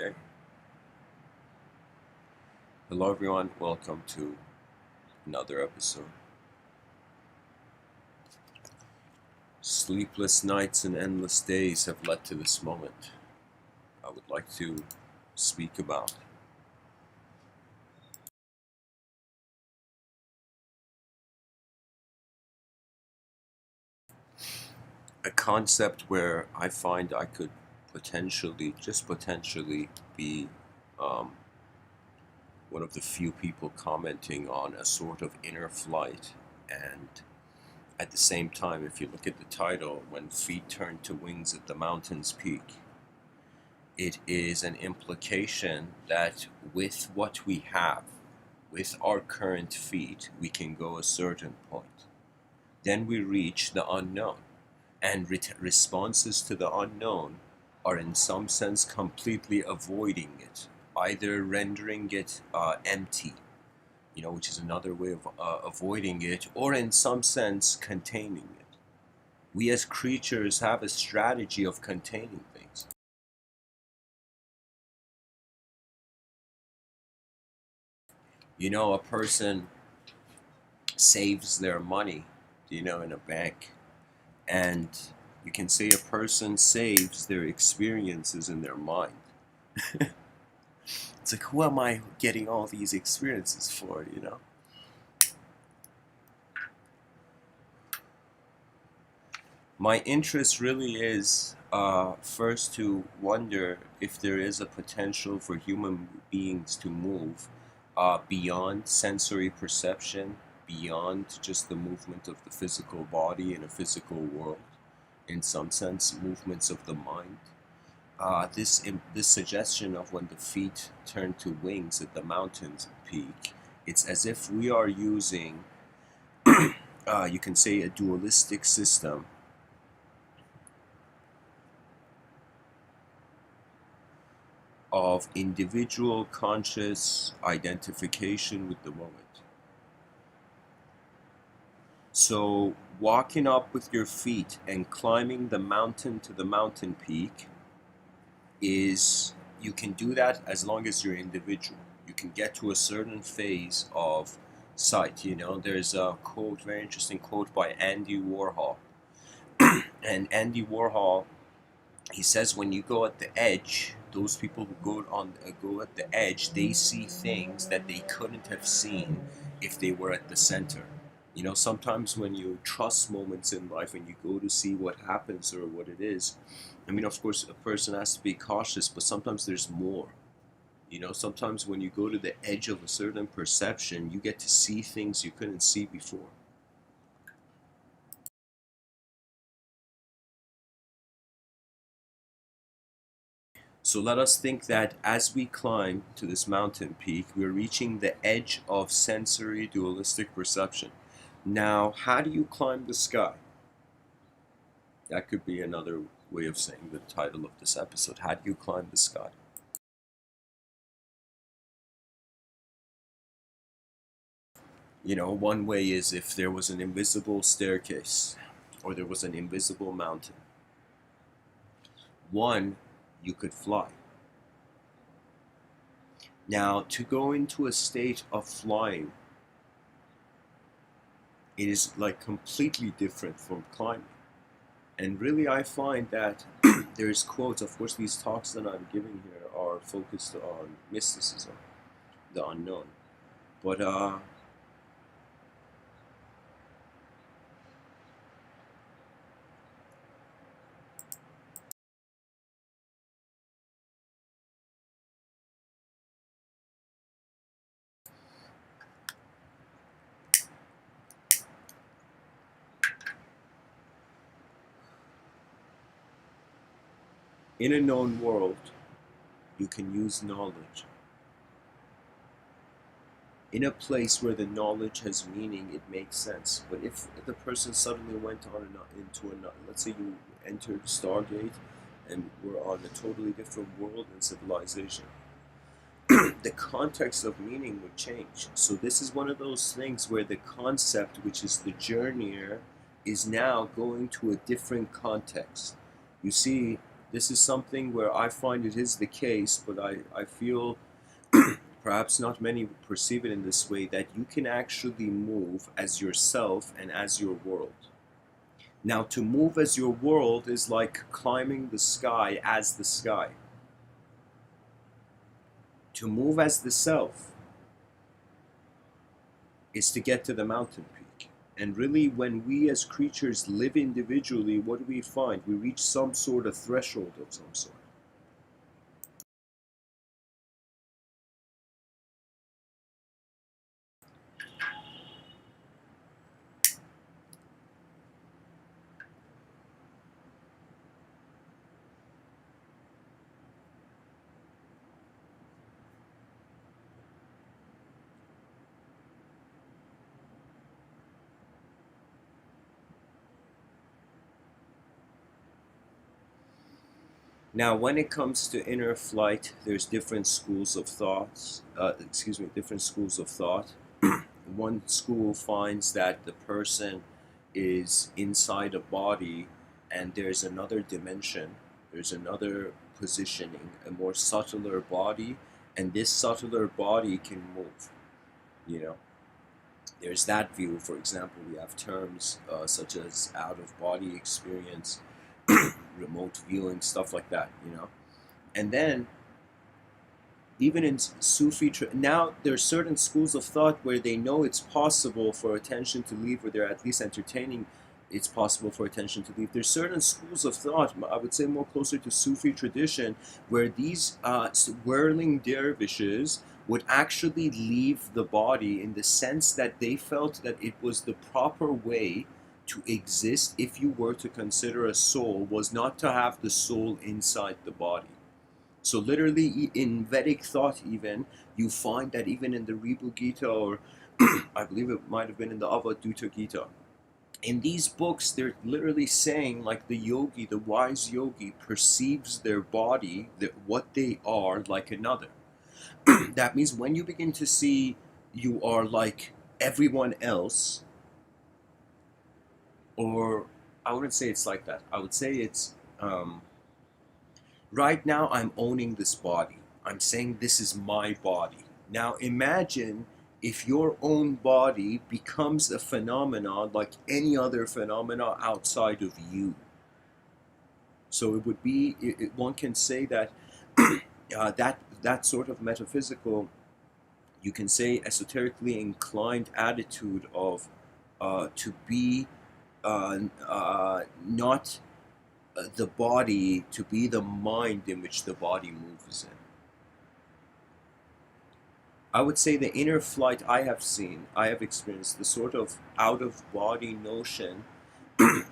Okay. Hello everyone, welcome to another episode. Sleepless nights and endless days have led to this moment I would like to speak about. A concept where I find I could potentially, just potentially, be um, one of the few people commenting on a sort of inner flight. And at the same time, if you look at the title, When Feet Turn to Wings at the Mountain's Peak, it is an implication that with what we have, with our current feet, we can go a certain point. Then we reach the unknown, and responses to the unknown are in some sense completely avoiding it, either rendering it empty, which is another way of avoiding it, or in some sense containing it. We as creatures have a strategy of containing things. A person saves their money, in a bank, and you can say a person saves their experiences in their mind. It's like, who am I getting all these experiences for? My interest really is first to wonder if there is a potential for human beings to move beyond sensory perception, beyond just the movement of the physical body in a physical world, in some sense, movements of the mind. This suggestion of when the feet turn to wings at the mountain's peak, it's as if we are using, you can say, a dualistic system of individual conscious identification with the moment. So walking up with your feet and climbing the mountain to the mountain peak you can do that as long as you're individual. You can get to a certain phase of sight. There's a quote, very interesting quote by Andy Warhol. And Andy Warhol, he says, when you go at the edge, those people who go at the edge, they see things that they couldn't have seen if they were at the center. Sometimes when you trust moments in life and you go to see what happens or what it is, of course, a person has to be cautious, but sometimes there's more. Sometimes when you go to the edge of a certain perception, you get to see things you couldn't see before. So let us think that as we climb to this mountain peak, we're reaching the edge of sensory dualistic perception. Now, how do you climb the sky? That could be another way of saying the title of this episode. How do you climb the sky? One way is if there was an invisible staircase or there was an invisible mountain. One, you could fly. Now, to go into a state of flying, it is like completely different from climbing. And really, I find that there's quotes. Of course, these talks that I'm giving here are focused on mysticism, the unknown. But in a known world, you can use knowledge. In a place where the knowledge has meaning, it makes sense. But if the person suddenly went on into another, let's say you entered Stargate and were on a totally different world and civilization, the context of meaning would change. So this is one of those things where the concept, which is the journeyer, is now going to a different context. You see, this is something where I find it is the case, but I feel perhaps not many perceive it in this way, that you can actually move as yourself and as your world. Now, to move as your world is like climbing the sky as the sky. To move as the self is to get to the mountain peak. And really, when we as creatures live individually, what do we find? We reach some sort of threshold of some sort. Now, when it comes to inner flight, there's different schools of thoughts. Different schools of thought. One school finds that the person is inside a body, and there's another dimension. There's another positioning, a more subtler body, and this subtler body can move. You know, there's that view. For example, we have terms such as out of body experience, remote viewing, stuff like that, you know. And then even in Sufi, now there are certain schools of thought where they know it's possible for attention to leave, or they're at least entertaining it's possible for attention to leave. There's certain schools of thought, I would say more closer to Sufi tradition, where these whirling dervishes would actually leave the body, in the sense that they felt that it was the proper way to exist, if you were to consider a soul, was not to have the soul inside the body. So literally in Vedic thought even, you find that even in the Ribu Gita, or I believe it might have been in the Avadutta Gita, in these books they're literally saying, like, the yogi, the wise yogi, perceives their body, what they are, like another. That means when you begin to see you are like everyone else, or I wouldn't say it's like that. I would say it's right now I'm owning this body. I'm saying this is my body. Now imagine if your own body becomes a phenomenon like any other phenomena outside of you. So it would be, one can say that that sort of metaphysical, you can say esoterically inclined attitude of to be not the body, to be the mind in which the body moves in. I would say the inner flight I have seen, I have experienced, the sort of out of body notion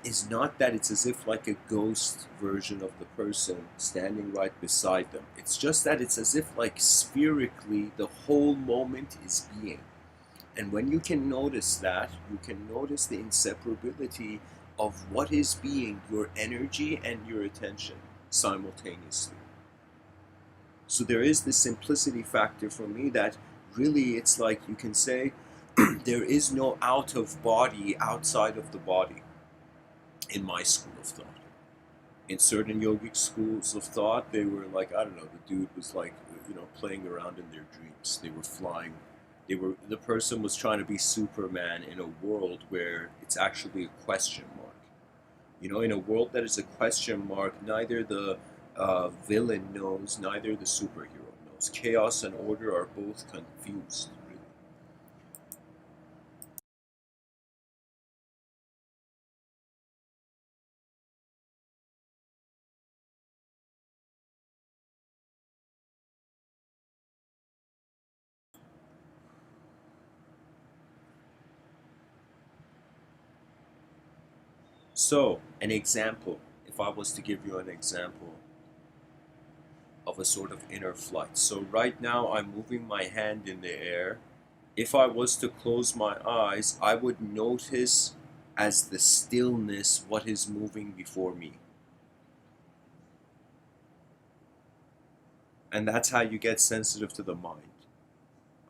is not that it's as if like a ghost version of the person standing right beside them. It's just that it's as if like spherically the whole moment is being. And when you can notice that, you can notice the inseparability of what is being, your energy and your attention simultaneously. So there is this simplicity factor for me, that really it's like you can say there is no out of body outside of the body in my school of thought. In certain yogic schools of thought, they were like, I don't know, the dude was like, playing around in their dreams. They were flying. The person was trying to be Superman in a world where it's actually a question mark. In a world that is a question mark, neither the villain knows, neither the superhero knows. Chaos and order are both confused, really. So, an example, if I was to give you an example of a sort of inner flight. So right now I'm moving my hand in the air. If I was to close my eyes, I would notice as the stillness what is moving before me. And that's how you get sensitive to the mind.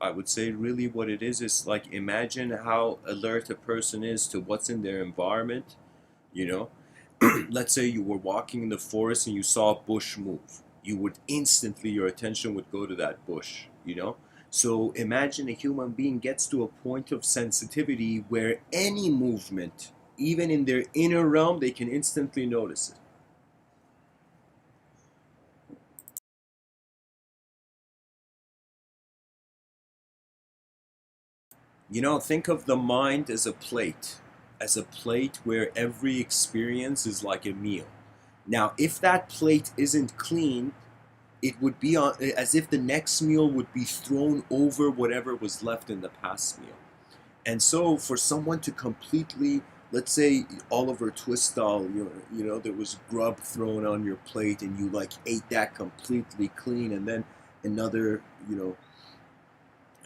I would say really what it is like, imagine how alert a person is to what's in their environment, you know. let's say you were walking in the forest and you saw a bush move, you would instantly, your attention would go to that bush, you know? So imagine a human being gets to a point of sensitivity where any movement, even in their inner realm, they can instantly notice it. You know, think of the mind as a plate where every experience is like a meal. Now, if that plate isn't clean, it would be on, as if the next meal would be thrown over whatever was left in the past meal. And so, for someone to completely, let's say Oliver Twist style, you know, there was grub thrown on your plate, and you like ate that completely clean, and then another, you know,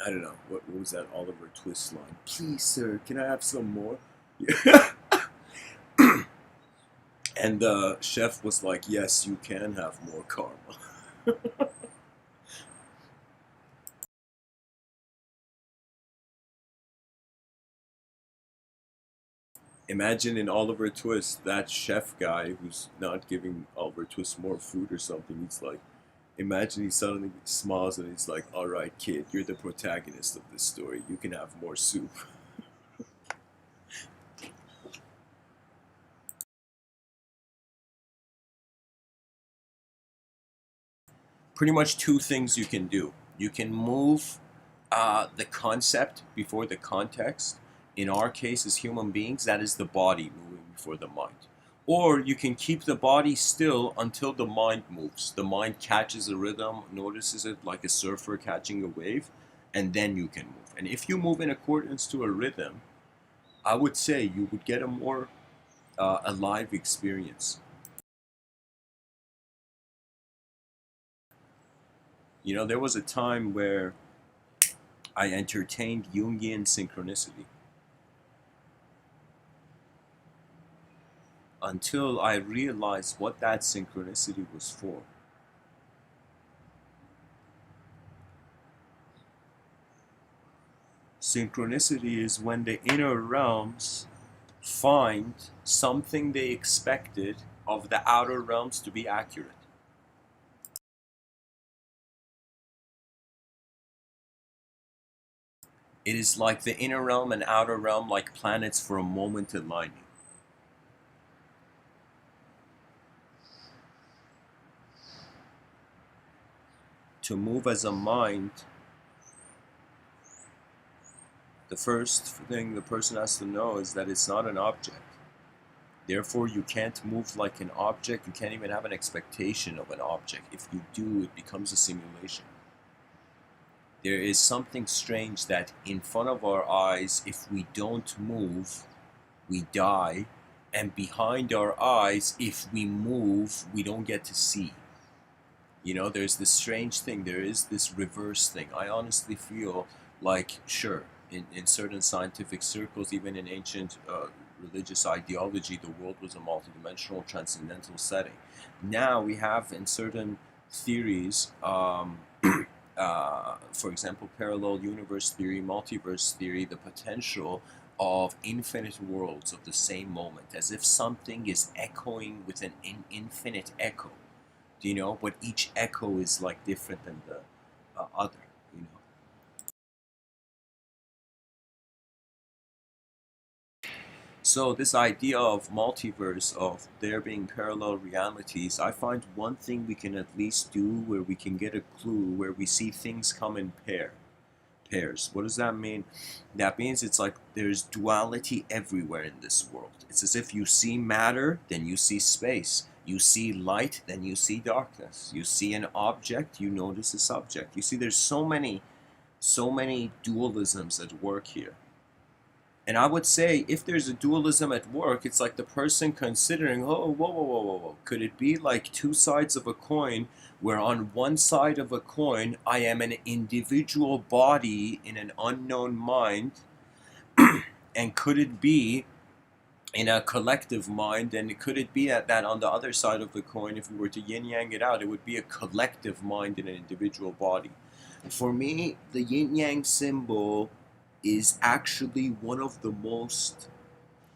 I don't know, what was that Oliver Twist line? Please, sir, can I have some more? And the chef was like, yes, you can have more karma. Imagine in Oliver Twist, that chef guy who's not giving Oliver Twist more food or something. He's like, imagine he suddenly smiles and he's like, all right, kid, you're the protagonist of this story. You can have more soup. Pretty much two things you can do. You can move the concept before the context. In our case, as human beings, that is the body moving before the mind. Or you can keep the body still until the mind moves. The mind catches a rhythm, notices it like a surfer catching a wave, and then you can move. And if you move in accordance to a rhythm, I would say you would get a more alive experience. You know, there was a time where I entertained Jungian synchronicity until I realized what that synchronicity was for. Synchronicity is when the inner realms find something they expected of the outer realms to be accurate. It is like the inner realm and outer realm, like planets for a moment aligning. To move as a mind, the first thing the person has to know is that it's not an object. Therefore, you can't move like an object. You can't even have an expectation of an object. If you do, it becomes a simulation. There is something strange that in front of our eyes, if we don't move, we die. And behind our eyes, if we move, we don't get to see. You know, there's this strange thing. There is this reverse thing. I honestly feel like, sure, in certain scientific circles, even in ancient religious ideology, the world was a multidimensional, transcendental setting. Now we have in certain theories, for example, parallel universe theory, multiverse theory, the potential of infinite worlds of the same moment, as if something is echoing with an infinite echo, you know, but each echo is like different than the other, you know. So this idea of multiverse, of there being parallel realities, I find one thing we can at least do where we can get a clue, where we see things come in pairs. What does that mean? That means it's like there's duality everywhere in this world. It's as if you see matter, then you see space. You see light, then you see darkness. You see an object, you notice a subject. You see, there's so many dualisms at work here. And I would say if there's a dualism at work, it's like the person considering, oh, whoa. Could it be like two sides of a coin where on one side of a coin, I am an individual body in an unknown mind? And could it be in a collective mind? And could it be that on the other side of the coin, if we were to yin yang it out, it would be a collective mind in an individual body? For me, the yin yang symbol is actually one of the most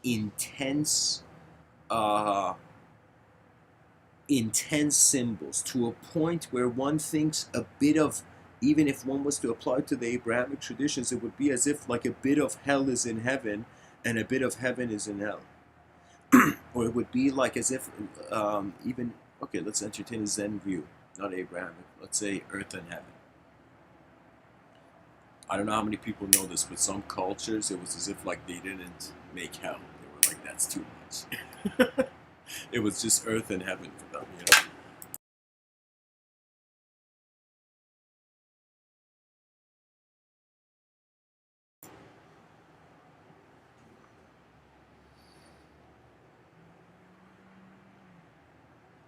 intense intense symbols to a point where one thinks a bit of, even if one was to apply to the Abrahamic traditions, it would be as if like a bit of hell is in heaven and a bit of heaven is in hell. Or it would be like as if even, okay, let's entertain a Zen view, not Abrahamic, let's say earth and heaven. I don't know how many people know this, but some cultures, it was as if like they didn't make hell. They were like, that's too much. It was just earth and heaven for them, you know?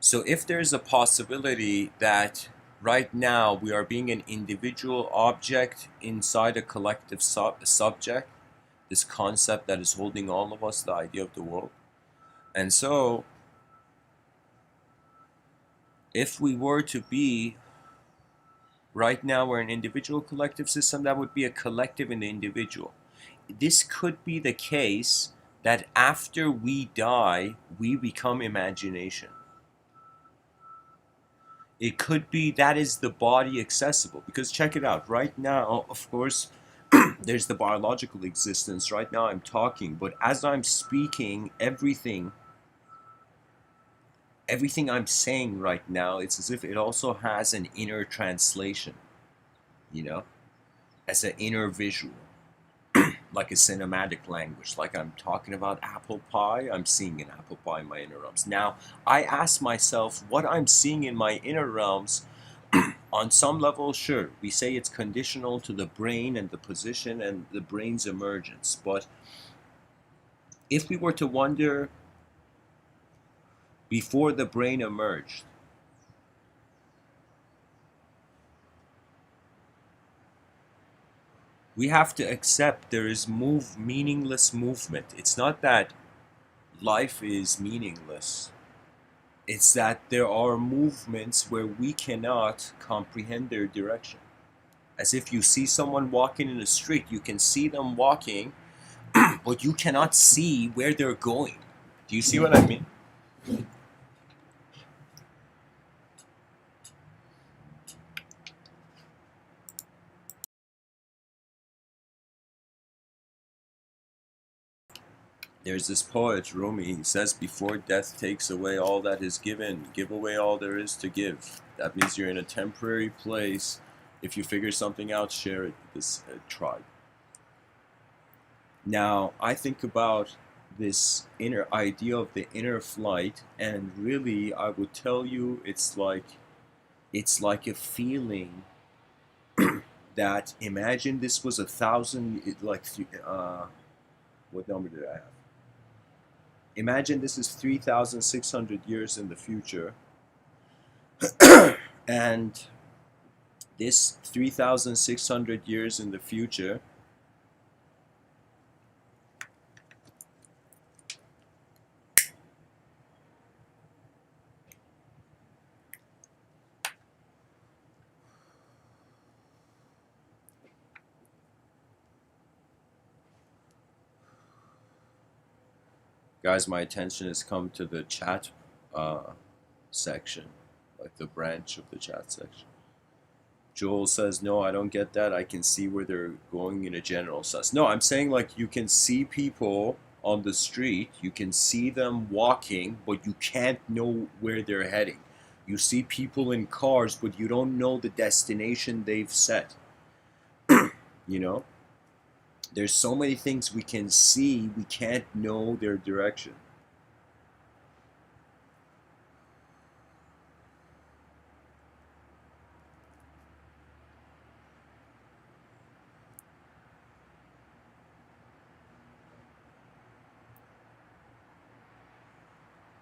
So if there's a possibility that right now we are being an individual object inside a collective subject, this concept that is holding all of us, the idea of the world. And so if we were to be, right now we're an individual collective system, that would be a collective in the individual. This could be the case that after we die, we become imagination. It could be that is the body accessible, because check it out, right now, of course, there's the biological existence. Right now I'm talking, but as I'm speaking, everything I'm saying right now, it's as if it also has an inner translation, you know, as an inner visual, like a cinematic language. Like I'm talking about apple pie, I'm seeing an apple pie in my inner realms. Now, I ask myself what I'm seeing in my inner realms. On some level, sure, we say it's conditional to the brain and the position and the brain's emergence. But if we were to wonder before the brain emerged, we have to accept there is meaningless movement. It's not that life is meaningless. It's that there are movements where we cannot comprehend their direction. As if you see someone walking in the street, you can see them walking, but you cannot see where they're going. Do you see what I mean? There's this poet, Rumi, he says, before death takes away all that is given, give away all there is to give. That means you're in a temporary place. If you figure something out, share it with this tribe. Now, I think about this inner idea of the inner flight, and really, I would tell you, it's like a feeling that, imagine this was 1,000, what number did I have? Imagine this is 3,600 years in the future, and this 3,600 years in the future, guys, my attention has come to the chat section, like the branch of the chat section. Joel says, no, I don't get that. I can see where they're going in a general sense. No, I'm saying like you can see people on the street, you can see them walking, but you can't know where they're heading. You see people in cars, but you don't know the destination they've set. You know? There's so many things we can see, we can't know their direction.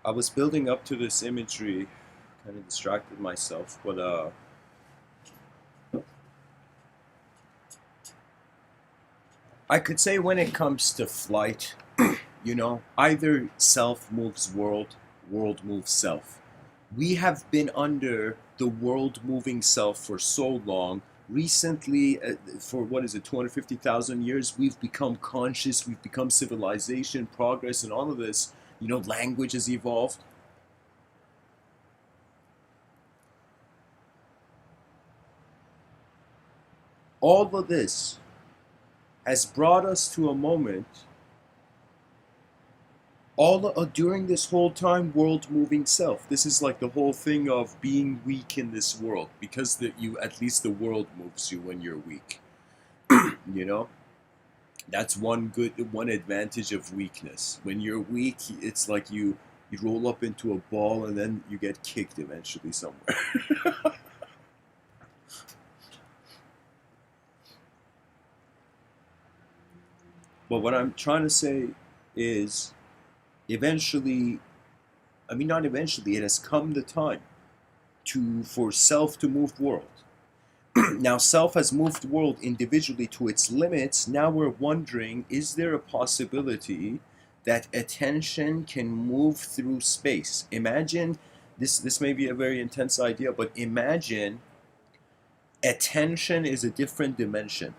I was building up to this imagery, kind of distracted myself, but I could say when it comes to flight, you know, either self moves world, world moves self. We have been under the world moving self for so long. Recently, for what is it, 250,000 years, we've become conscious, we've become civilization, progress, and all of this. You know, language has evolved. All of this has brought us to a moment, during this whole time, world moving self. This is like the whole thing of being weak in this world, because you, at least the world moves you when you're weak. You know, that's one advantage of weakness. When you're weak, it's like you roll up into a ball and then you get kicked eventually somewhere. But what I'm trying to say is, eventually, I mean, not eventually, it has come the time for self to move world. Now, self has moved the world individually to its limits. Now we're wondering, is there a possibility that attention can move through space? Imagine this may be a very intense idea, but imagine attention is a different dimension.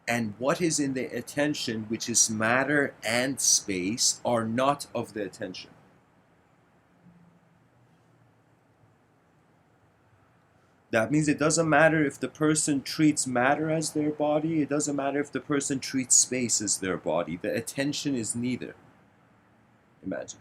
And what is in the attention, which is matter and space, are not of the attention. That means it doesn't matter if the person treats matter as their body, it doesn't matter if the person treats space as their body. The attention is neither. Imagine.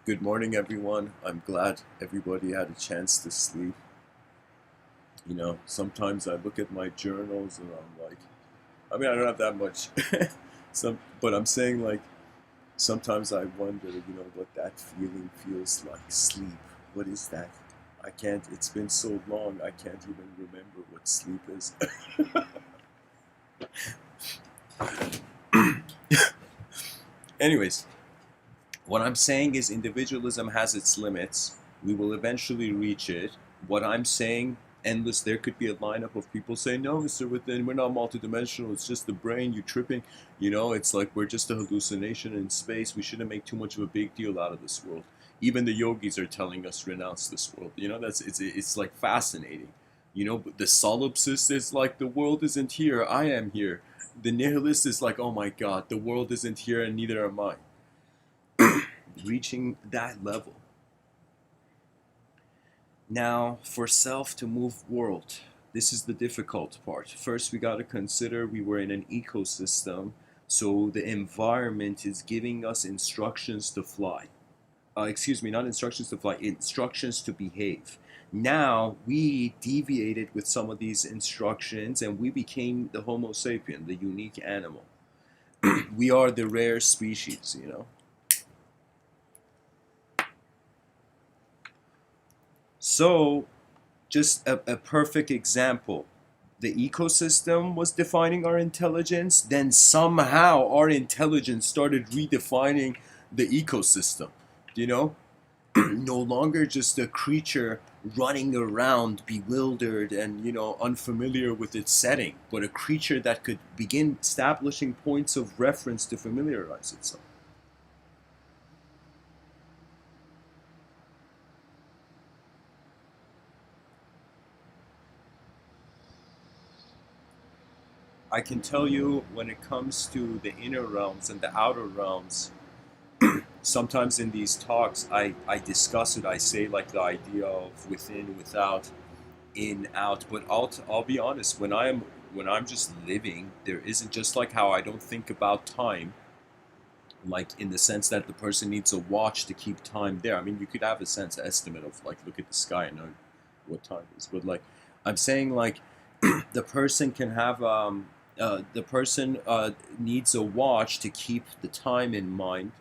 Good morning, everyone. I'm glad everybody had a chance to sleep. You know, sometimes I look at my journals and I'm like, I mean, I don't have that much. But I'm saying, like, sometimes I wonder, what that feeling feels like. Sleep. What is that? I can't, it's been so long, I can't even remember what sleep is. Anyways, what I'm saying is individualism has its limits. We will eventually reach it. What I'm saying, endless, there could be a lineup of people saying, no, Mr. Within, we're not multidimensional, it's just the brain, you're tripping. It's like we're just a hallucination in space. We shouldn't make too much of a big deal out of this world. Even the yogis are telling us renounce this world. It's like fascinating. But the solipsist is like, the world isn't here, I am here. The nihilist is like, oh my god, the world isn't here and neither am I. Reaching that level. Now, for self to move world, this is the difficult part. First, we got to consider we were in an ecosystem, so the environment is giving us instructions to fly. Excuse me, not instructions to fly, instructions to behave. Now, we deviated with some of these instructions and we became the Homo sapien, the unique animal. We are the rare species. So, just a perfect example. The ecosystem was defining our intelligence, then somehow our intelligence started redefining the ecosystem. You know, no longer just a creature running around bewildered and unfamiliar with its setting, but a creature that could begin establishing points of reference to familiarize itself. I can tell you, when it comes to the inner realms and the outer realms, sometimes in these talks I discuss it. I say, like, the idea of within, without, in, out. But I'll be honest, when I'm just living, there isn't, just like how I don't think about time, like in the sense that the person needs a watch to keep time there. I mean, you could have a sense estimate of, like, look at the sky and know what time it is. But, like, I'm saying, like, the person can have the person needs a watch to keep the time in mind.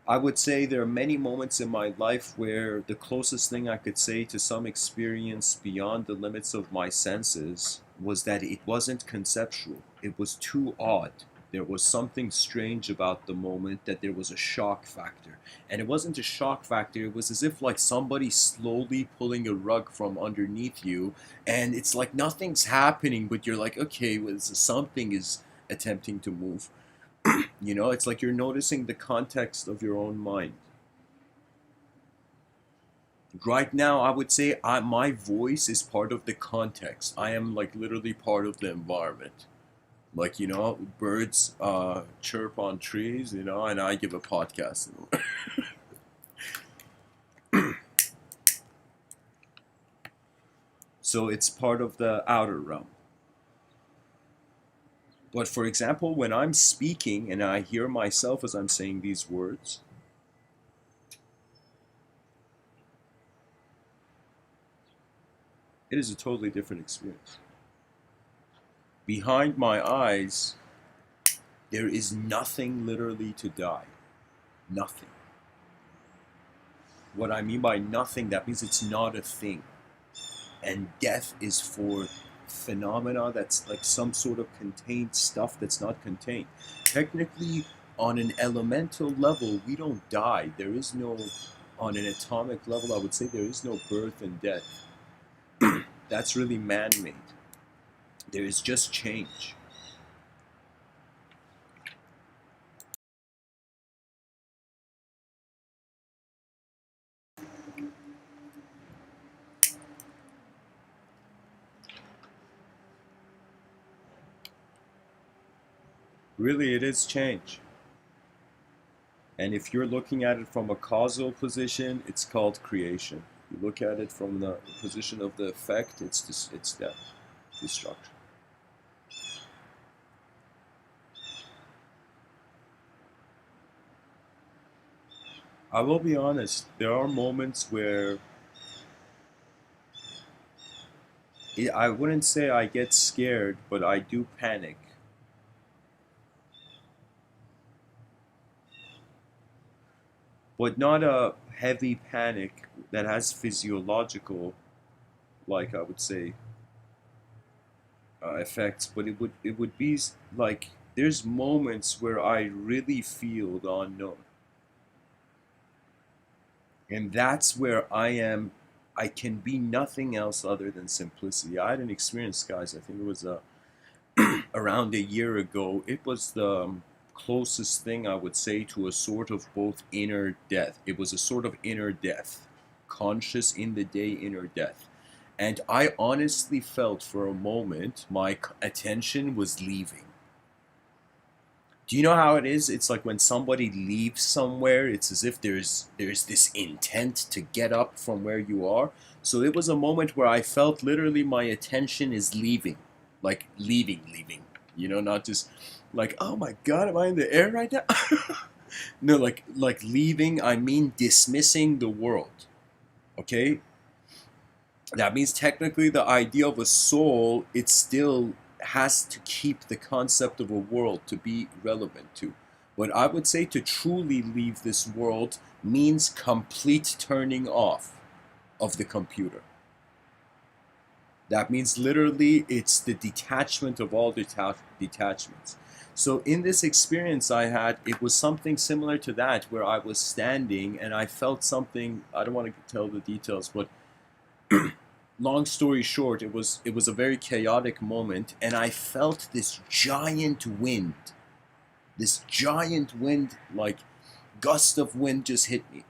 I would say there are many moments in my life where the closest thing I could say to some experience beyond the limits of my senses was that it wasn't conceptual. It was too odd. There was something strange about the moment, that there was a shock factor. And it wasn't a shock factor, it was as if, like, somebody slowly pulling a rug from underneath you, and it's like nothing's happening, but you're like, okay, well, something is attempting to move. It's like you're noticing the context of your own mind. Right now, I would say my voice is part of the context. I am, like, literally part of the environment. Like, birds chirp on trees, and I give a podcast. So it's part of the outer realm. But for example, when I'm speaking and I hear myself as I'm saying these words, it is a totally different experience. Behind my eyes, there is nothing literally to die. Nothing. What I mean by nothing, that means it's not a thing. And death is for phenomena that's like some sort of contained stuff that's not contained. Technically, on an elemental level, we don't die. There is no, on an atomic level, I would say there is no birth and death. That's really man made. There is just change. Really, it is change. And if you're looking at it from a causal position, it's called creation. You look at it from the position of the effect, it's death, destruction. I will be honest, there are moments where I wouldn't say I get scared, but I do panic. But not a heavy panic that has physiological, like I would say, effects, but it would be like there's moments where I really feel the unknown, and that's where I am. I can be nothing else other than simplicity. I had an experience, guys. I think it was around a year ago. It was the closest thing I would say to a sort of both inner death. It was a sort of inner death, conscious in the day inner death. And I honestly felt for a moment my attention was leaving. Do you know how it is? It's like when somebody leaves somewhere, it's as if there's this intent to get up from where you are. So it was a moment where I felt literally my attention is leaving, like leaving. Not just like, oh my God, am I in the air right now? No, like leaving. I mean dismissing the world. Okay, that means technically the idea of a soul, it still has to keep the concept of a world to be relevant to. But I would say to truly leave this world means complete turning off of the computer. That means literally it's the detachment of all detachments. So in this experience I had, it was something similar to that, where I was standing and I felt something. I don't want to tell the details, but long story short, it was a very chaotic moment, and I felt this giant wind, like gust of wind, just hit me.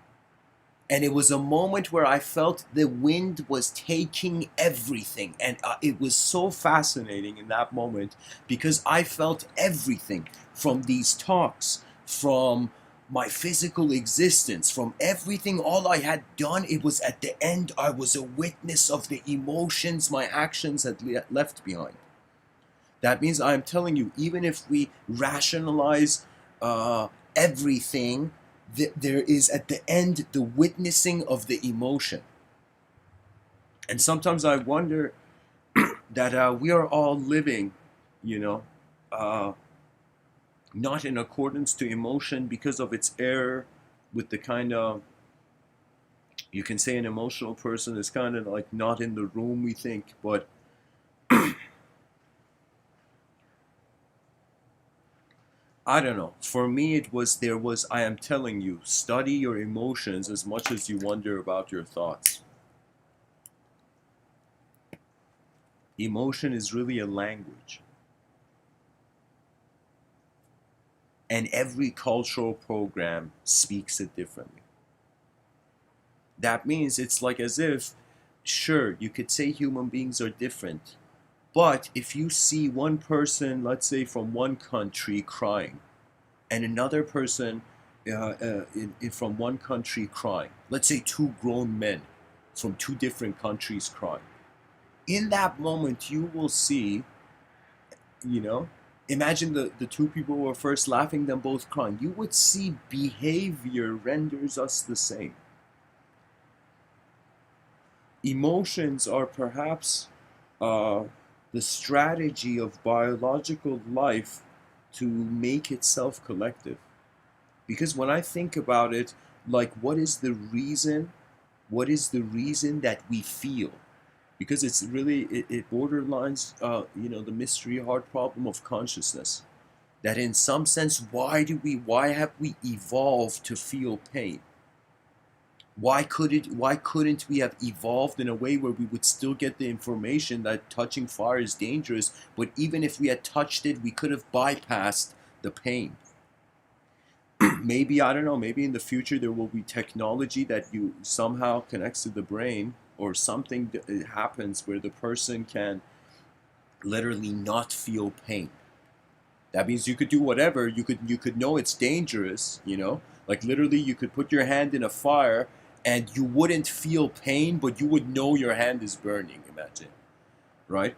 And it was a moment where I felt the wind was taking everything, and it was so fascinating in that moment because I felt everything from these talks, from my physical existence, from everything, all I had done. It was at the end, I was a witness of the emotions my actions had left behind. That means I'm telling you, even if we rationalize everything, there is at the end the witnessing of the emotion. And sometimes I wonder that we are all living, you know, uh, not in accordance to emotion because of its error with the kind of, you can say an emotional person is kind of like not in the room, we think, but I don't know. For me, I am telling you, study your emotions as much as you wonder about your thoughts. Emotion is really a language. And every cultural program speaks it differently. That means it's like as if, sure, you could say human beings are different, But if you see one person, let's say from one country, crying, and another person from one country crying, let's say two grown men from two different countries crying, in that moment you will see, you know, imagine the two people who were first laughing, them both crying. You would see behavior renders us the same. Emotions are perhaps uh, the strategy of biological life to make itself collective. Because when I think about it, like, what is the reason? What is the reason that we feel? Because it's really, it borderlines, the mystery hard problem of consciousness. That in some sense, why have we evolved to feel pain? Why couldn't we have evolved in a way where we would still get the information that touching fire is dangerous, but even if we had touched it, we could have bypassed the pain? Maybe, I don't know, maybe in the future there will be technology that you somehow connects to the brain, or something that happens where the person can literally not feel pain. That means you could do whatever. You could know it's dangerous, like literally you could put your hand in a fire and you wouldn't feel pain, but you would know your hand is burning. Imagine, right?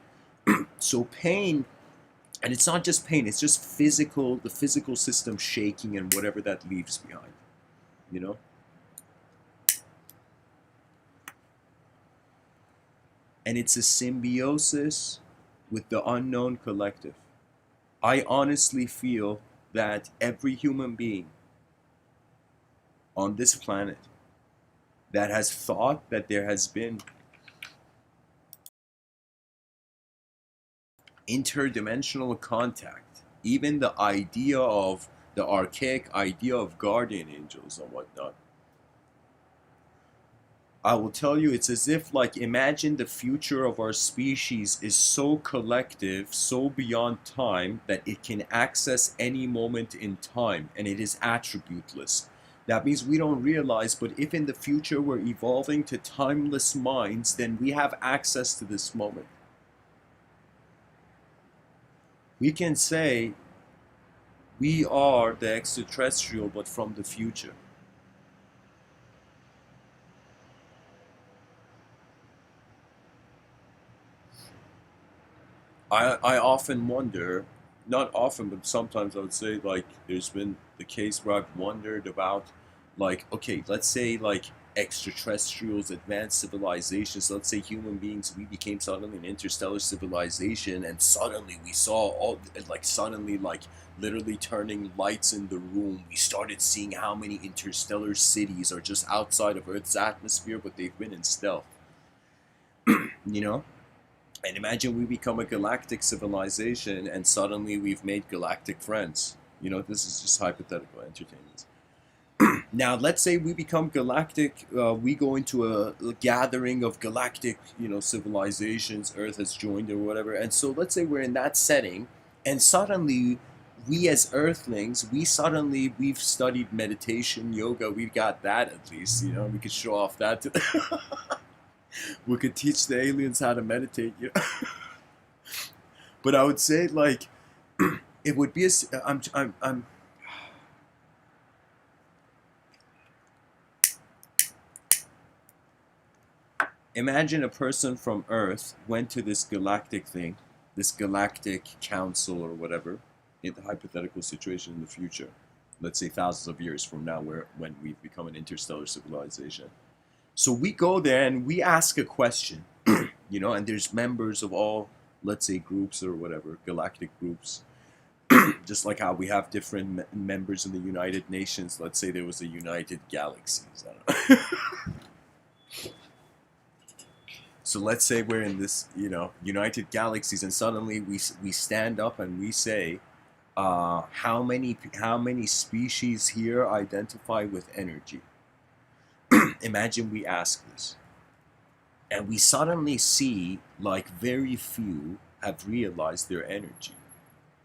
So pain, and it's not just pain, it's just the physical system shaking and whatever that leaves behind, you know? And it's a symbiosis with the unknown collective. I honestly feel that every human being on this planet that has thought that there has been interdimensional contact, even the archaic idea of guardian angels and whatnot, I will tell you, it's as if, like, imagine the future of our species is so collective, so beyond time, that it can access any moment in time, and it is attributeless. That means we don't realize, but if in the future we're evolving to timeless minds, then we have access to this moment. We can say we are the extraterrestrial, but from the future. I often wonder, not often, but sometimes I would say, like, there's been the case where I've wondered about, like, okay, let's say, like, extraterrestrials, advanced civilizations, let's say human beings, we became suddenly an interstellar civilization, and suddenly we saw all, like, suddenly, like, literally turning lights in the room, we started seeing how many interstellar cities are just outside of Earth's atmosphere, but they've been in stealth, you know? And imagine we become a galactic civilization and suddenly we've made galactic friends. This is just hypothetical entertainment. Now, let's say we become galactic, we go into a gathering of galactic, civilizations, Earth has joined or whatever. And so let's say we're in that setting, and suddenly we as Earthlings, we've studied meditation, yoga, we've got that at least, we could show off that to we could teach the aliens how to meditate. But I would say, like, it would be I'm imagine a person from Earth went to this galactic thing, this galactic council or whatever, in the hypothetical situation in the future. Let's say thousands of years from now, when we've become an interstellar civilization. So we go there and we ask a question, and there's members of all, let's say, groups or whatever, galactic groups. Just like how we have different members in the United Nations. Let's say there was a United Galaxies. I don't know. So let's say we're in this, United Galaxies, and suddenly we stand up and we say, how many species here identify with energy? Imagine we ask this, and we suddenly see, like, very few have realized their energy.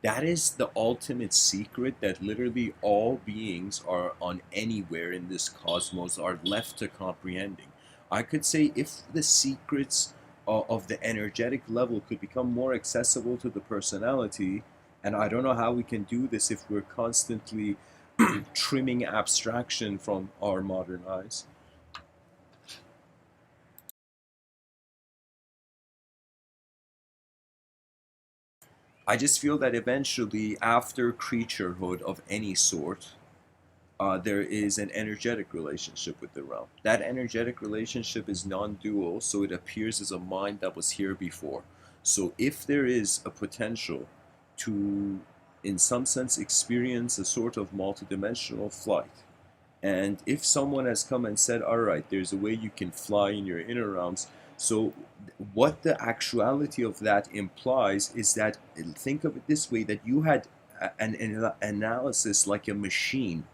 That is the ultimate secret that literally all beings are on anywhere in this cosmos are left to comprehending. I could say, if the secrets of the energetic level could become more accessible to the personality. And I don't know how we can do this if we're constantly trimming abstraction from our modern eyes. I just feel that eventually, after creaturehood of any sort, there is an energetic relationship with the realm. That energetic relationship is non-dual, so it appears as a mind that was here before. So if there is a potential to, in some sense, experience a sort of multidimensional flight, and if someone has come and said, all right, there's a way you can fly in your inner realms, so what the actuality of that implies is that, think of it this way, that you had an analysis like a machine.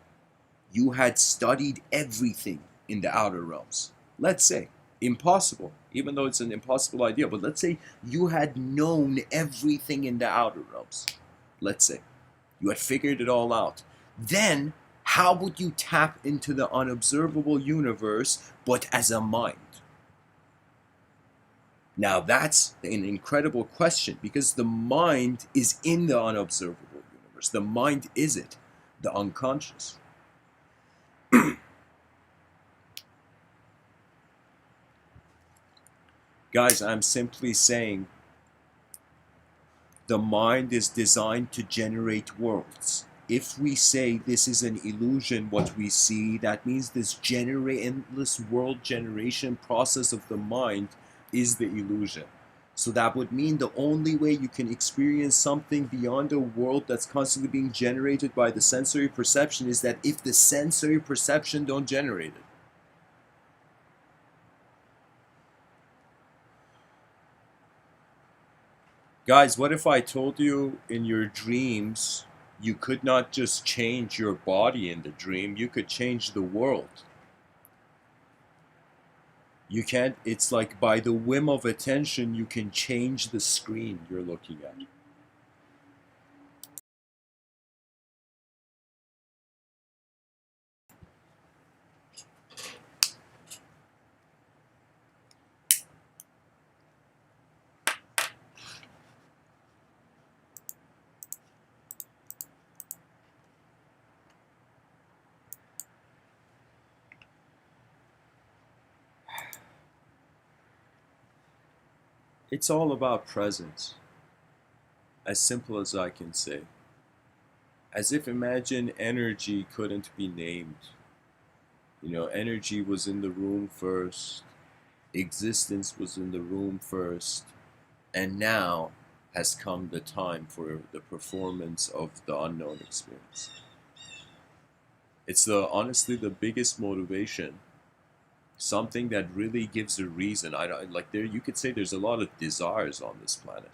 You had studied everything in the outer realms. Let's say, impossible, even though it's an impossible idea, but let's say you had known everything in the outer realms. Let's say you had figured it all out. Then, how would you tap into the unobservable universe but as a mind? Now, that's an incredible question, because the mind is in the unobservable universe. The mind is it, the unconscious. Guys, I'm simply saying the mind is designed to generate worlds. If we say this is an illusion, what we see, that means this endless world generation process of the mind is the illusion. So that would mean the only way you can experience something beyond a world that's constantly being generated by the sensory perception is that if the sensory perception don't generate it. Guys, what if I told you in your dreams you could not just change your body in the dream, you could change the world? You can't, it's like by the whim of attention, you can change the screen you're looking at. It's all about presence, as simple as I can say. As if imagine energy couldn't be named. You know, energy was in the room first, existence was in the room first, and now has come the time for the performance of the unknown experience. It's honestly the biggest motivation, something that really gives a reason. I don't like there. You could say there's a lot of desires on this planet.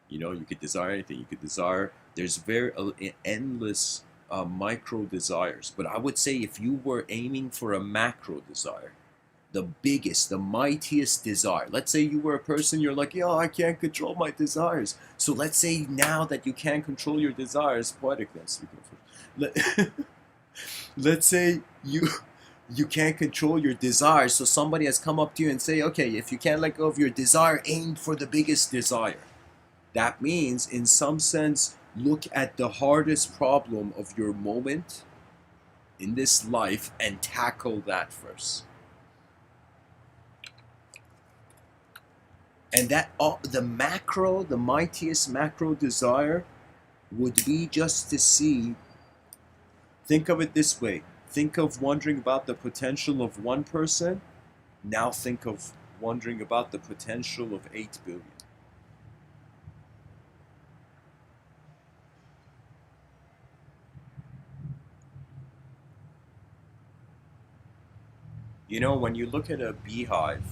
You know, you could desire anything. You could desire. There's very endless micro desires. But I would say if you were aiming for a macro desire, the biggest, the mightiest desire. Let's say you were a person, you're like, yeah, I can't control my desires. So let's say now that you can't control your desires, poeticness. Let's say you can't control your desires, so somebody has come up to you and say, okay, if you can't let go of your desire, aim for the biggest desire. That means, in some sense, look at the hardest problem of your moment in this life and tackle that first. And that the mightiest macro desire would be just to see, think of it this way. Think of wondering about the potential of one person. Now think of wondering about the potential of 8 billion. You know, when you look at a beehive,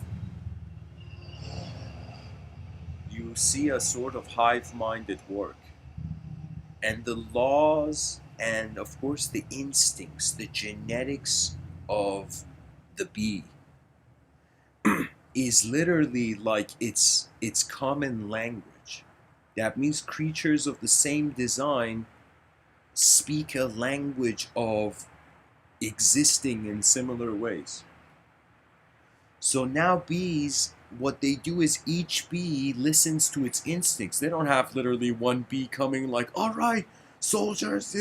you see a sort of hive mind at work. And the laws and, of course, the instincts, the genetics of the bee is literally like its common language. That means creatures of the same design speak a language of existing in similar ways. So now bees what they do is each bee listens to its instincts. They don't have literally one bee coming like, all right, soldiers,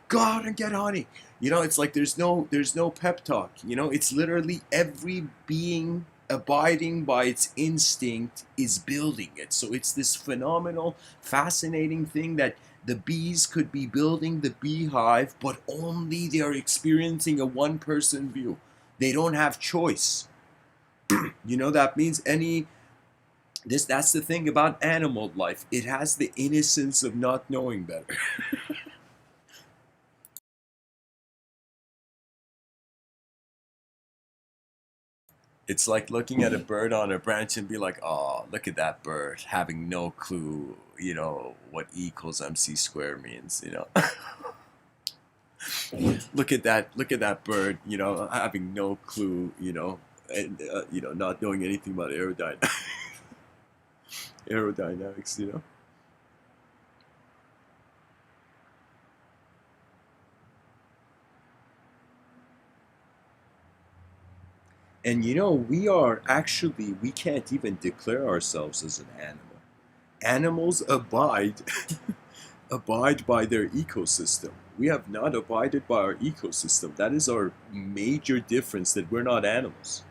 go out and get honey. It's like there's no pep talk. It's literally every being abiding by its instinct is building it. So it's this phenomenal, fascinating thing that the bees could be building the beehive, but only they are experiencing a one-person view. They don't have choice. That means that's the thing about animal life. It has the innocence of not knowing better. It's like looking at a bird on a branch and be like, oh, look at that bird, having no clue, what E equals MC squared means. Look at that bird, having no clue, and not knowing anything about aerodynamics. And we can't even declare ourselves as an animal. Animals abide by their ecosystem. We have not abided by our ecosystem. That is our major difference, that we're not animals.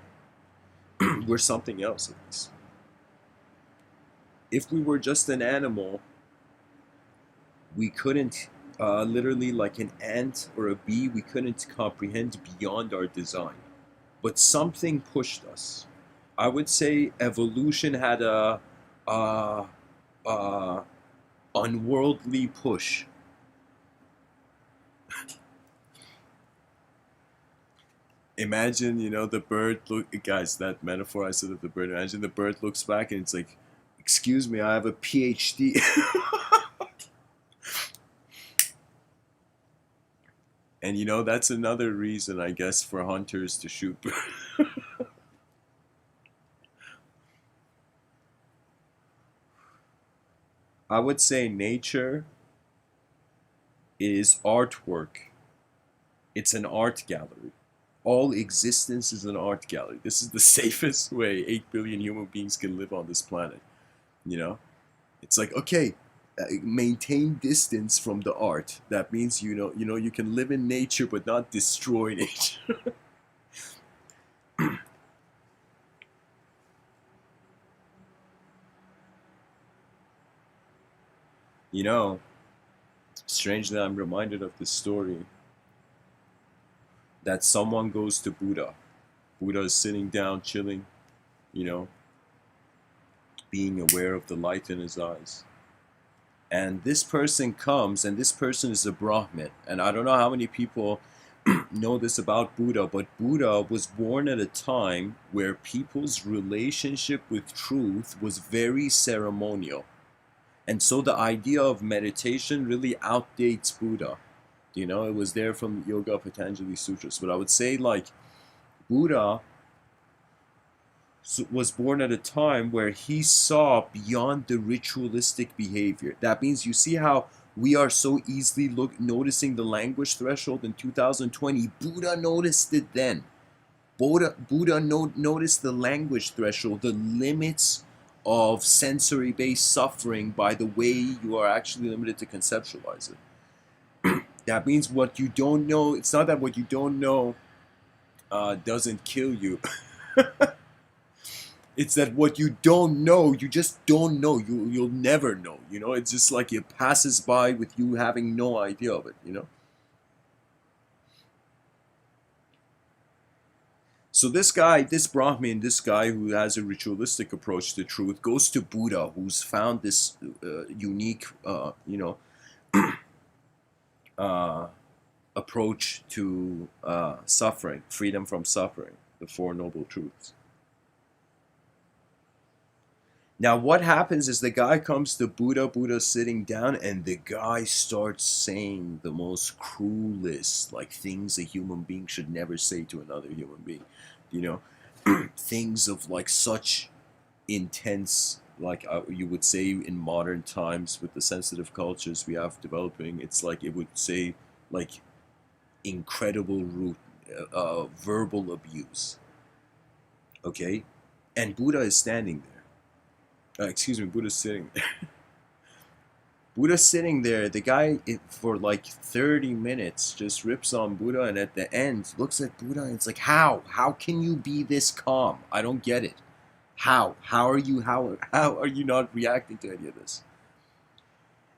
We're something else at least. If we were just an animal, we couldn't, literally like an ant or a bee, we couldn't comprehend beyond our design. But something pushed us. I would say evolution had a, a unworldly push. Imagine, the bird look, guys, that metaphor I said of the bird. Imagine the bird looks back and it's like, excuse me, I have a PhD. And that's another reason, I guess, for hunters to shoot birds. I would say nature is artwork. It's an art gallery. All existence is an art gallery. This is the safest way 8 billion human beings can live on this planet. You know? It's like, okay, maintain distance from the art. That means, you can live in nature but not destroy nature. you know, Strangely, I'm reminded of this story that someone goes to Buddha. Buddha is sitting down, chilling, you know, being aware of the light in his eyes. And this person comes, and this person is a Brahmin. And I don't know how many people know this about Buddha, but Buddha was born at a time where people's relationship with truth was very ceremonial. And so the idea of meditation really outdates Buddha. It was there from Yoga Patanjali Sutras. But I would say, like, Buddha was born at a time where he saw beyond the ritualistic behavior. That means, you see how we are so easily noticing the language threshold in 2020. Buddha noticed it then. Buddha noticed the language threshold, the limits of sensory-based suffering by the way you are actually limited to conceptualize it. That means what you don't know, it's not that what you don't know doesn't kill you. It's that what you don't know, you just don't know. You'll never know. It's just like it passes by with you having no idea of it. So this Brahmin, this guy who has a ritualistic approach to truth, goes to Buddha, who's found this unique, uh, approach to suffering, freedom from suffering, the Four Noble Truths. Now, what happens is the guy comes to Buddha, Buddha's sitting down, and the guy starts saying the most cruelest, like, things a human being should never say to another human being. Things of, like, such intense, like, you would say in modern times with the sensitive cultures we have developing, it's like it would say, like, incredible verbal abuse. Okay? And Buddha is standing there. Buddha's sitting there. Buddha's sitting there. The guy, for like 30 minutes, just rips on Buddha, and at the end, looks at Buddha, and it's like, how? How can you be this calm? I don't get it. How? How are you not reacting to any of this?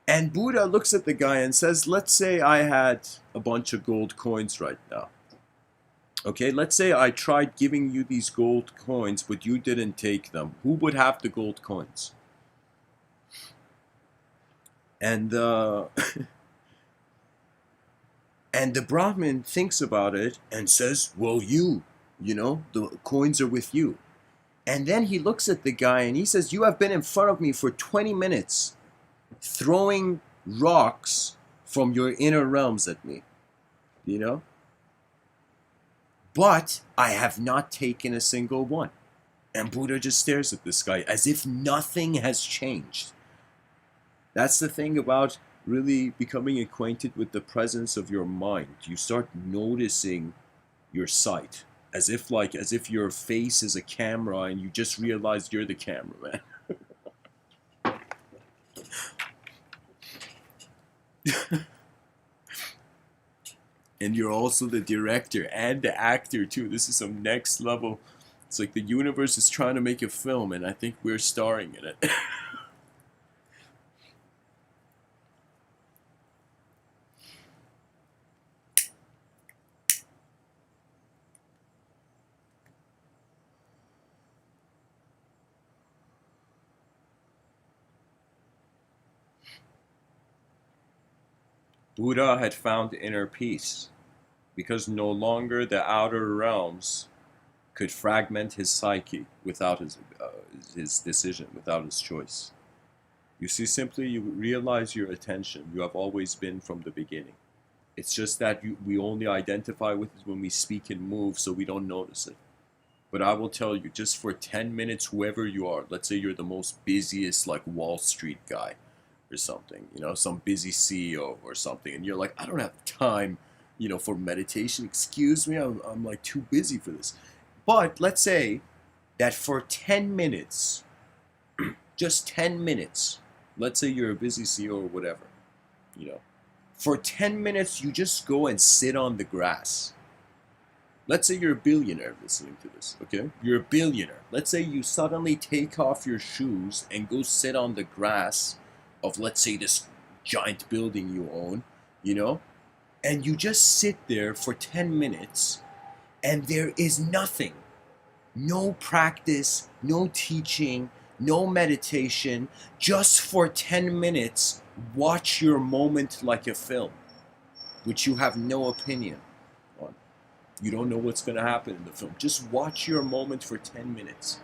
And Buddha looks at the guy and says, let's say I had a bunch of gold coins right now. Okay, let's say I tried giving you these gold coins, but you didn't take them. Who would have the gold coins? And and the Brahmin thinks about it and says, well, the coins are with you. And then he looks at the guy and he says, you have been in front of me for 20 minutes throwing rocks from your inner realms at me, But I have not taken a single one. And Buddha just stares at this guy as if nothing has changed. That's the thing about really becoming acquainted with the presence of your mind. You start noticing your sight as if your face is a camera and you just realize you're the cameraman. And you're also the director and the actor too. This is some next level. It's like the universe is trying to make a film and I think we're starring in it. Buddha had found inner peace because no longer the outer realms could fragment his psyche without his decision, without his choice. You see, simply you realize your attention. You have always been from the beginning. It's just that we only identify with it when we speak and move, so we don't notice it. But I will tell you, just for 10 minutes, whoever you are, let's say you're the most busiest, like Wall Street guy or something, some busy CEO or something, and you're like, I don't have time, for meditation. Excuse me, I'm like too busy for this. But let's say that for 10 minutes, just 10 minutes, let's say you're a busy CEO or whatever, for 10 minutes, you just go and sit on the grass. Let's say you're a billionaire listening to this, okay? You're a billionaire. Let's say you suddenly take off your shoes and go sit on the grass of, let's say, this giant building you own, and you just sit there for 10 minutes and there is nothing. No practice, no teaching, no meditation. Just for 10 minutes, watch your moment like a film, which you have no opinion on. You don't know what's going to happen in the film. Just watch your moment for 10 minutes.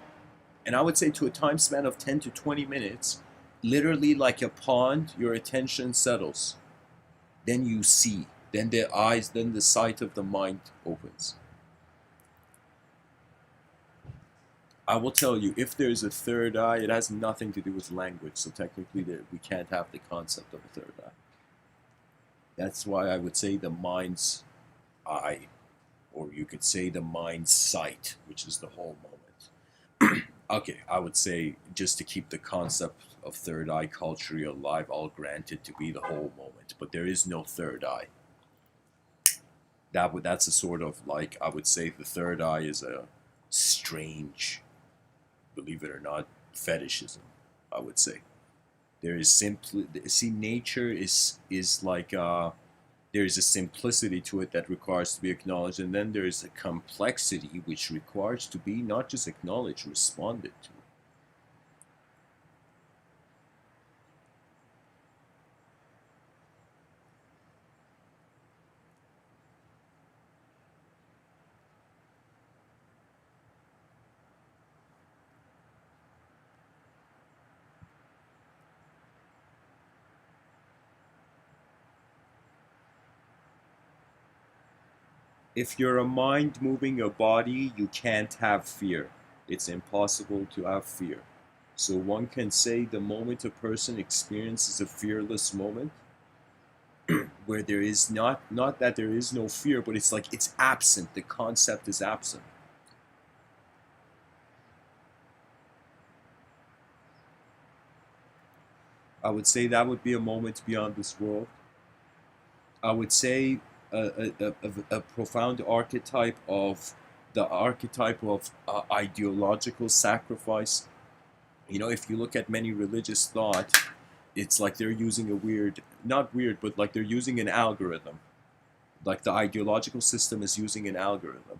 And I would say to a time span of 10 to 20 minutes, literally like a pond, your attention settles. Then you see. Then the sight of the mind opens. I will tell you, if there's a third eye, it has nothing to do with language. So technically, we can't have the concept of a third eye. That's why I would say the mind's eye, or you could say the mind's sight, which is the whole moment. Okay, I would say just to keep the concept of third eye culturally alive, I'll grant it to be the whole moment. But there is no third eye. That's a sort of like, I would say the third eye is a strange, believe it or not, fetishism, I would say. There is simply, see, nature is like, there is a simplicity to it that requires to be acknowledged, and then there is a complexity which requires to be not just acknowledged, responded to. If you're a mind moving a body, you can't have fear. It's impossible to have fear. So one can say the moment a person experiences a fearless moment, where there is not that there is no fear, but it's like it's absent. The concept is absent. I would say that would be a moment beyond this world. I would say a profound archetype of the archetype of ideological sacrifice. You know, if you look at many religious thought, it's like they're using a weird, not weird, but like they're using an algorithm. Like the ideological system is using an algorithm.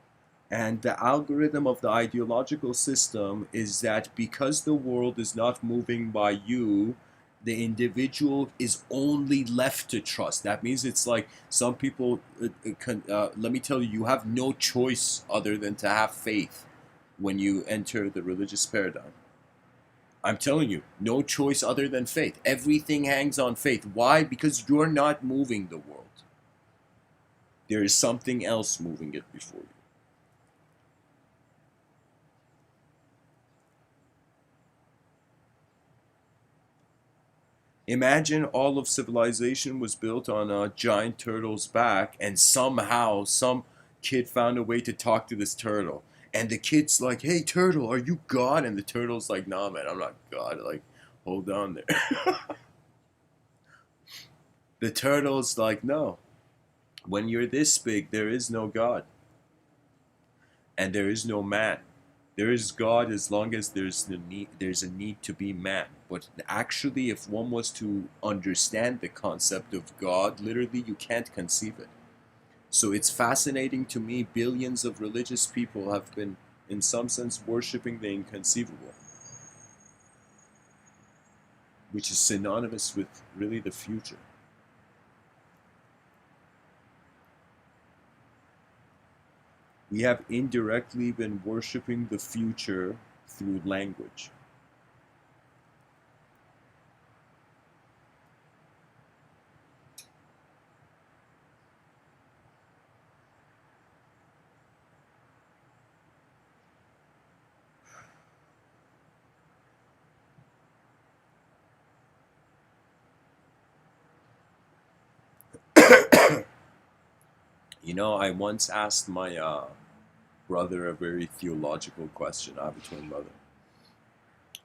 And the algorithm of the ideological system is that because the world is not moving by you, the individual is only left to trust. That means it's like some people, let me tell you, you have no choice other than to have faith when you enter the religious paradigm. I'm telling you, no choice other than faith. Everything hangs on faith. Why? Because you're not moving the world. There is something else moving it before you. Imagine all of civilization was built on a giant turtle's back, and somehow some kid found a way to talk to this turtle. And the kid's like, "Hey, turtle, are you God?" And the turtle's like, "Nah, man, I'm not God." Like, hold on there. The turtle's like, "No, when you're this big, there is no God, and there is no man. There is God as long as there's a need to be man. But actually, if one was to understand the concept of God, literally you can't conceive it. So it's fascinating to me. Billions of religious people have been, in some sense, worshiping the inconceivable, which is synonymous with really the future. We have indirectly been worshiping the future through language. You know, I once asked my brother a very theological question. I have a twin brother.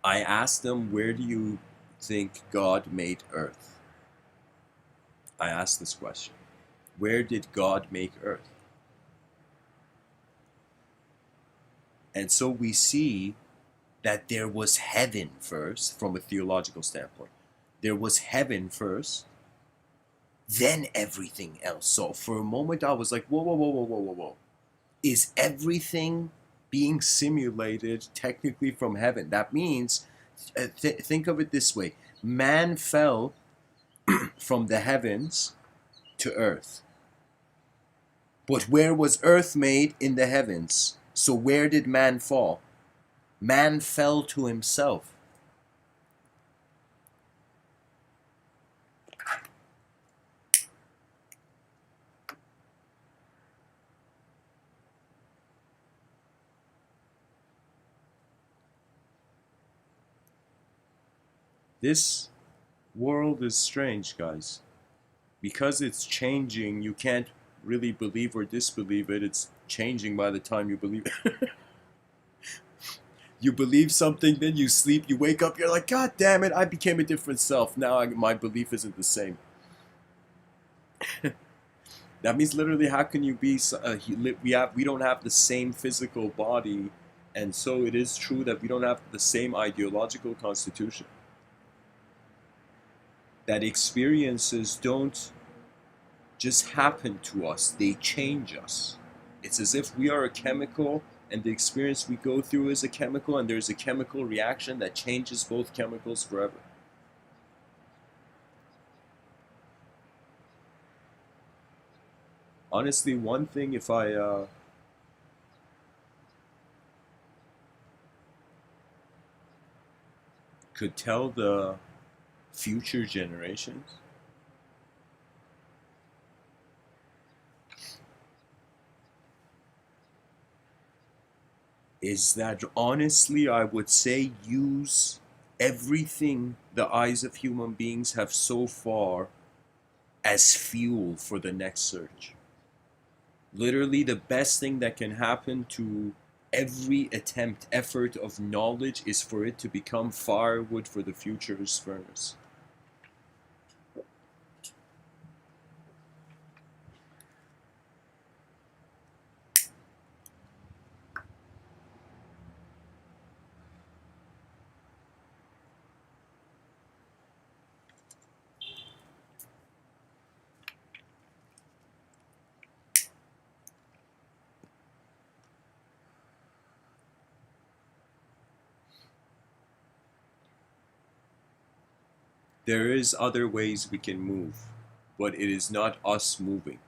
I asked him, "Where do you think God made Earth?" I asked this question. Where did God make Earth? And so we see that there was heaven first, from a theological standpoint. There was heaven first, then everything else. So for a moment, I was like, whoa, whoa, whoa, whoa, whoa, whoa, whoa. Is everything being simulated technically from heaven? That means, think of it this way: man fell from the heavens to earth. But where was earth made? In the heavens. So where did man fall? Man fell to himself. This world is strange, guys. Because it's changing, you can't really believe or disbelieve it. It's changing by the time you believe it. You believe something, then you sleep, you wake up, you're like, God damn it, I became a different self. Now my belief isn't the same. That means literally, how can you be? We don't have the same physical body, and so it is true that we don't have the same ideological constitution. That experiences don't just happen to us; they change us. It's as if we are a chemical, and the experience we go through is a chemical, and there's a chemical reaction that changes both chemicals forever. Honestly, one thing, if I could tell the future generations, is that honestly, I would say use everything the eyes of human beings have so far as fuel for the next search. Literally, the best thing that can happen to every effort of knowledge is for it to become firewood for the future's furnace. There is other ways we can move, but it is not us moving.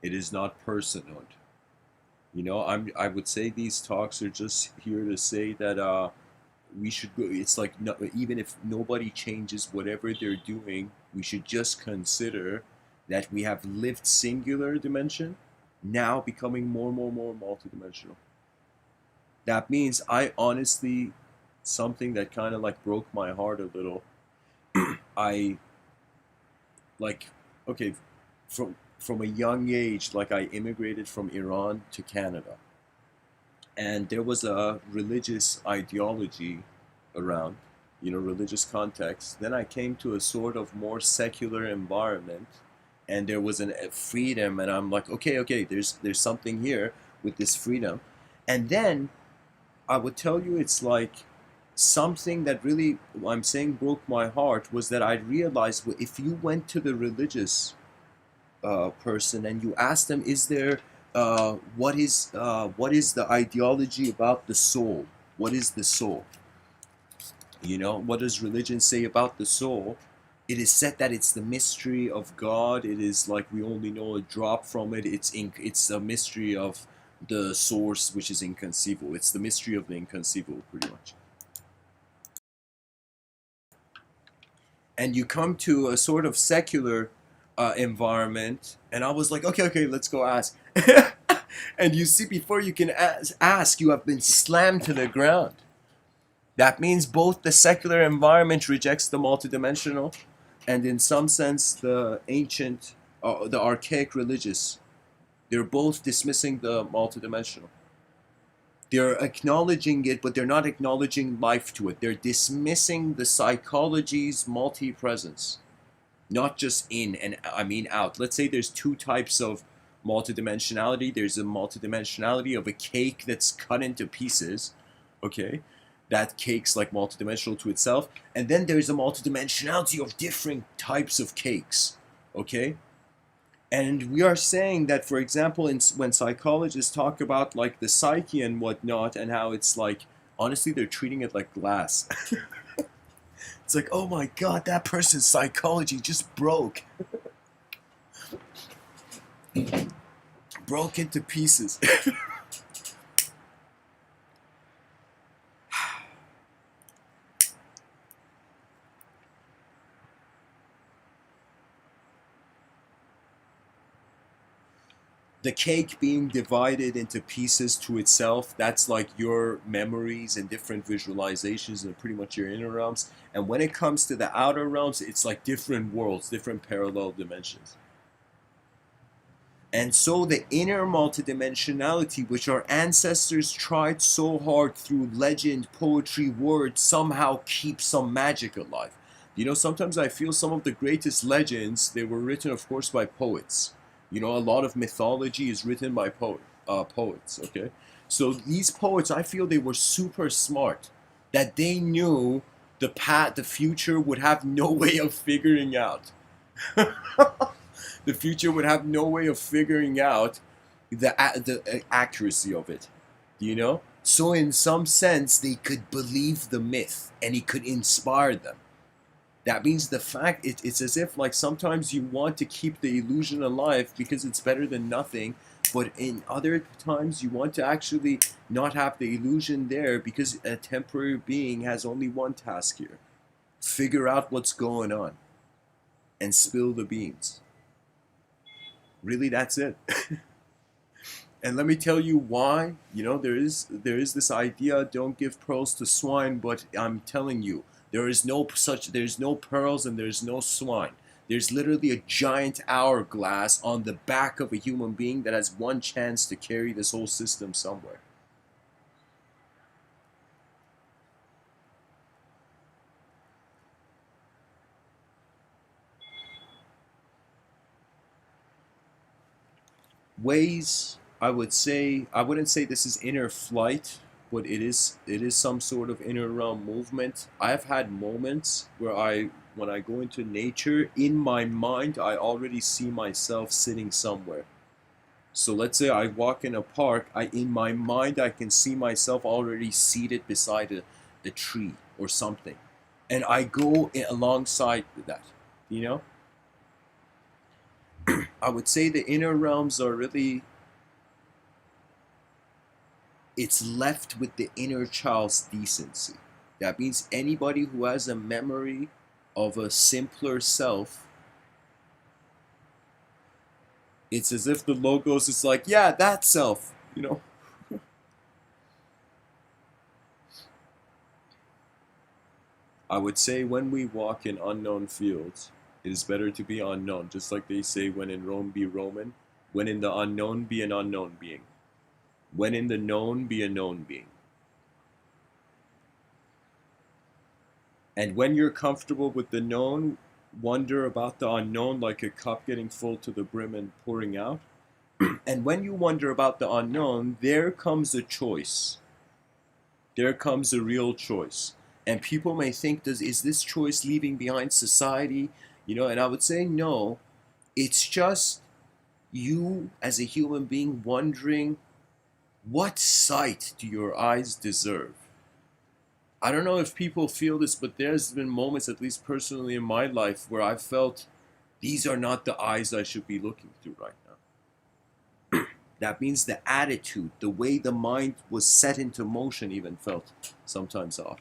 It is not personhood. I would say these talks are just here to say that we should go. It's like no, even if nobody changes whatever they're doing, we should just consider that we have lived singular dimension, now becoming more multidimensional. That means I honestly, something that kind of like broke my heart a little. I like, okay, from a young age, like I immigrated from Iran to Canada, and there was a religious ideology around, religious context. Then I came to a sort of more secular environment, and there was a freedom, and I'm like, okay, there's something here with this freedom. And then I would tell you, it's like something that really, I'm saying, broke my heart was that I realized, well, if you went to the religious person and you ask them, is there what is the ideology about the soul? What is the soul? What does religion say about the soul? It is said that it's the mystery of God. It is like we only know a drop from it. It's a mystery of the source, which is inconceivable. It's the mystery of the inconceivable, pretty much. And you come to a sort of secular environment, and I was like, okay, let's go ask. And you see, before you can ask, you have been slammed to the ground. That means both the secular environment rejects the multidimensional, and in some sense, the ancient, the archaic religious, they're both dismissing the multidimensional. They're acknowledging it, but they're not acknowledging life to it. They're dismissing the psychology's multi-presence, not just in and I mean out. Let's say there's two types of multidimensionality. There's a multidimensionality of a cake that's cut into pieces, okay? That cake's like multidimensional to itself. And then there's a multidimensionality of different types of cakes, okay? And we are saying that, for example, when psychologists talk about like the psyche and whatnot, and how it's like, honestly, they're treating it like glass. It's like, oh my God, that person's psychology just broke. Broke into pieces. The cake being divided into pieces to itself, that's like your memories and different visualizations and pretty much your inner realms. And when it comes to the outer realms, it's like different worlds, different parallel dimensions. And so the inner multidimensionality, which our ancestors tried so hard through legend, poetry, word, somehow keep some magic alive. Sometimes I feel some of the greatest legends, they were written, of course, by poets. A lot of mythology is written by poets, okay? So these poets, I feel they were super smart, that they knew the future would have no way of figuring out. The future would have no way of figuring out the accuracy of it, So in some sense, they could believe the myth, and it could inspire them. That means the fact, it's as if like sometimes you want to keep the illusion alive because it's better than nothing, but in other times you want to actually not have the illusion there because a temporary being has only one task here: figure out what's going on and spill the beans. Really, that's it. And let me tell you why. There is this idea, don't give pearls to swine, but I'm telling you, there's no pearls and there's no swine. There's literally a giant hourglass on the back of a human being that has one chance to carry this whole system somewhere. Ways, I wouldn't say this is inner flight, but it is some sort of inner realm movement. I've had moments where when I go into nature, in my mind I already see myself sitting somewhere. So let's say I walk in a park, in my mind I can see myself already seated beside a tree or something. And I go alongside with that, you know? I would say the inner realms are really, it's left with the inner child's decency. That means anybody who has a memory of a simpler self, it's as if the logos is like, yeah, that self, you know? I would say when we walk in unknown fields, it is better to be unknown, just like they say, when in Rome, be Roman. When in the unknown, be an unknown being. When in the known, be a known being. And when you're comfortable with the known, wonder about the unknown like a cup getting full to the brim and pouring out. And when you wonder about the unknown, there comes a choice. There comes a real choice. And people may think, is this choice leaving behind society? You know, and I would say no. It's just you as a human being wondering, what sight do your eyes deserve? I don't know if people feel this, but there's been moments, at least personally in my life, where I felt these are not the eyes I should be looking through right now. That means the attitude, the way the mind was set into motion, even felt sometimes off.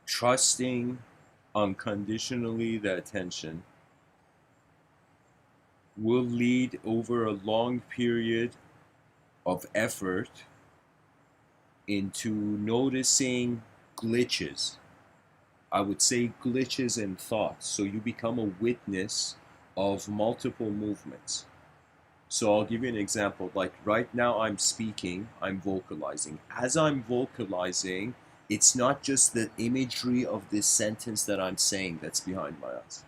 Trusting unconditionally the attention will lead over a long period of effort into noticing glitches. I would say glitches in thoughts. So you become a witness of multiple movements. So I'll give you an example. Like right now, I'm speaking, I'm vocalizing. As I'm vocalizing, it's not just the imagery of this sentence that I'm saying that's behind my eyes.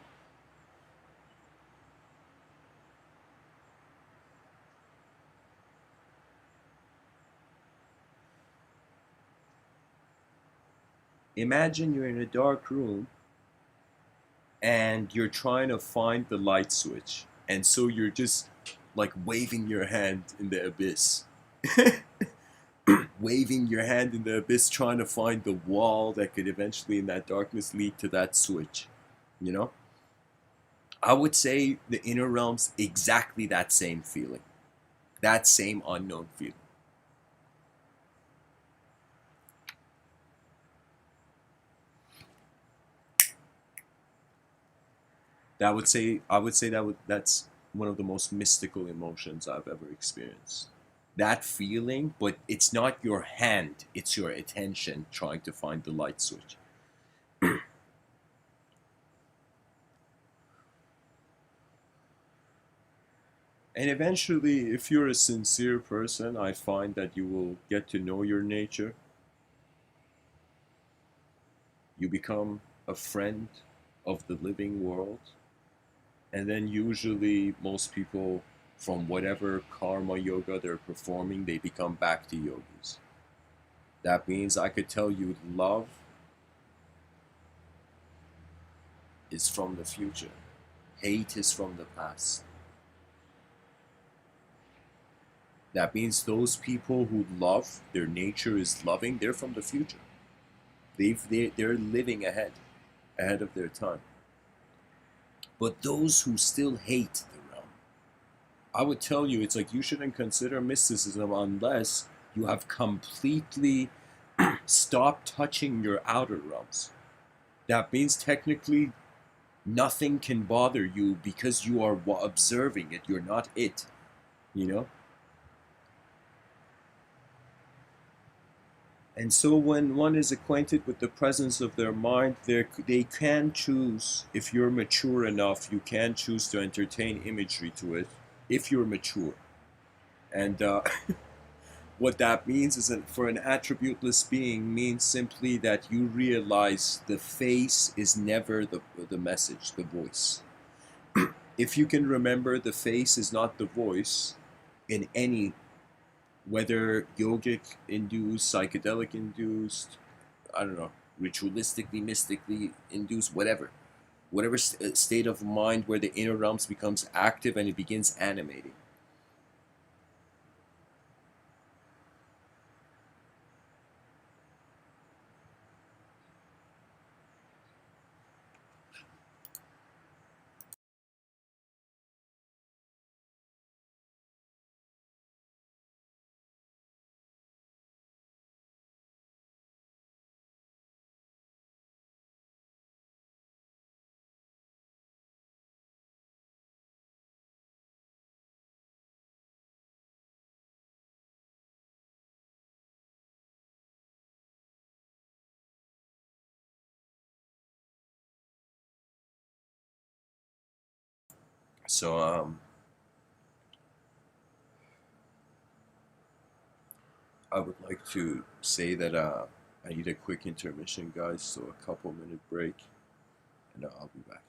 Imagine you're in a dark room and you're trying to find the light switch. And so you're just like waving your hand in the abyss. Waving your hand in the abyss, trying to find the wall that could eventually, in that darkness, lead to that switch. You know? I would say the inner realms exactly that same feeling, that same unknown feeling. I would say that's one of the most mystical emotions I've ever experienced. That feeling, but it's not your hand, it's your attention trying to find the light switch. And eventually, if you're a sincere person, I find that you will get to know your nature. You become a friend of the living world. And then usually most people from whatever karma yoga they're performing, they become bhakti yogis. That means I could tell you love is from the future. Hate is from the past. That means those people who love, their nature is loving, they're from the future. They're living ahead of their time. But those who still hate the realm, I would tell you, it's like you shouldn't consider mysticism unless you have completely stopped touching your outer realms. That means technically nothing can bother you because you are observing it. You're not it, you know? And so when one is acquainted with the presence of their mind, they can choose, if you're mature enough, you can choose to entertain imagery to it, if you're mature. And what that means is that for an attributeless being means simply that you realize the face is never the message, the voice. If you can remember the face is not the voice in any whether yogic induced, psychedelic induced, I don't know, ritualistically, mystically induced, whatever state of mind where the inner realms becomes active and it begins animating. So I would like to say that I need a quick intermission, guys. So a couple minute break, and I'll be back.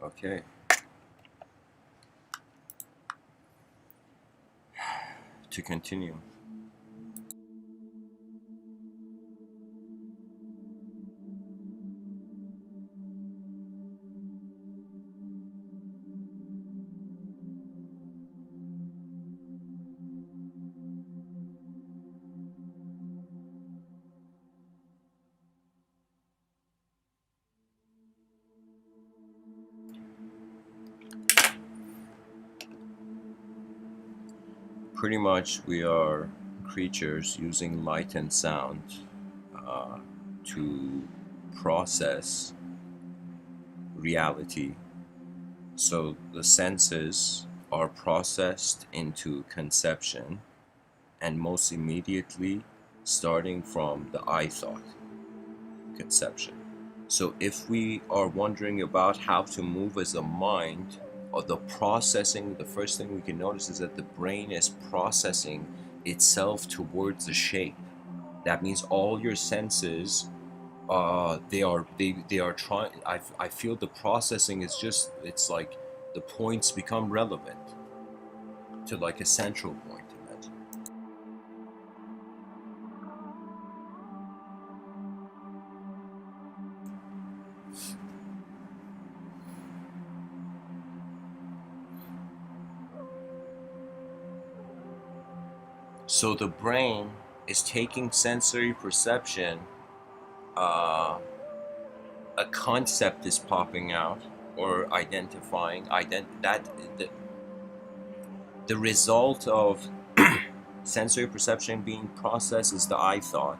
Okay. To continue. Pretty much, we are creatures using light and sound uh, to process reality. So the senses are processed into conception, and most immediately starting from the I thought conception. So if we are wondering about how to move as a mind, or the processing, the first thing we can notice is that the brain is processing itself towards the shape. That means all your senses, they are trying. I feel the processing is just, it's like the points become relevant to like a central point. Imagine. So the brain is taking sensory perception. A concept is popping out or identifying that the result of sensory perception being processed is the I thought.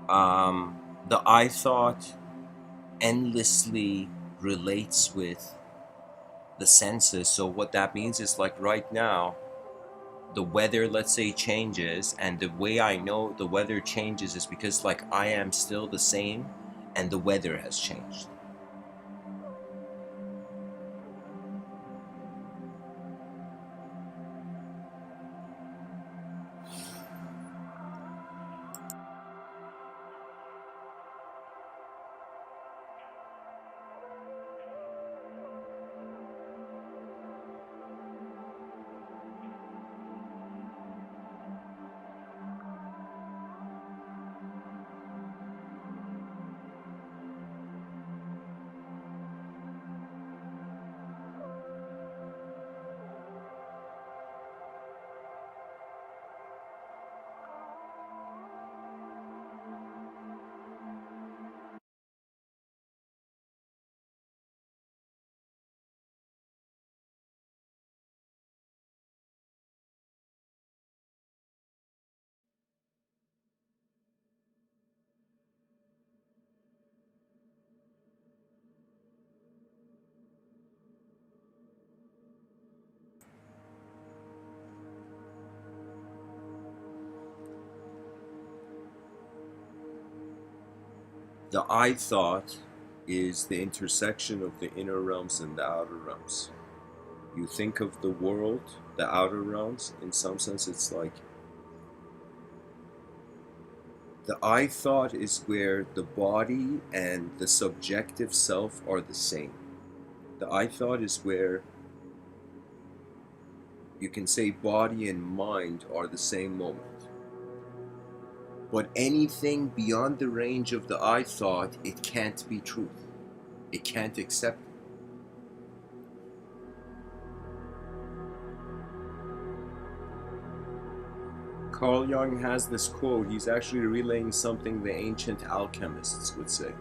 The I thought endlessly relates with the senses. So what that means is, like, right now, the weather, let's say, changes, and the way I know the weather changes is because, like, I am still the same and the weather has changed. The I thought is the intersection of the inner realms and the outer realms. You think of the world, the outer realms, in some sense, it's like the I thought is where the body and the subjective self are the same. The I thought is where you can say body and mind are the same moment. But anything beyond the range of the I thought, it can't be truth. It can't accept it. Carl Jung has this quote. He's actually relaying something the ancient alchemists would say.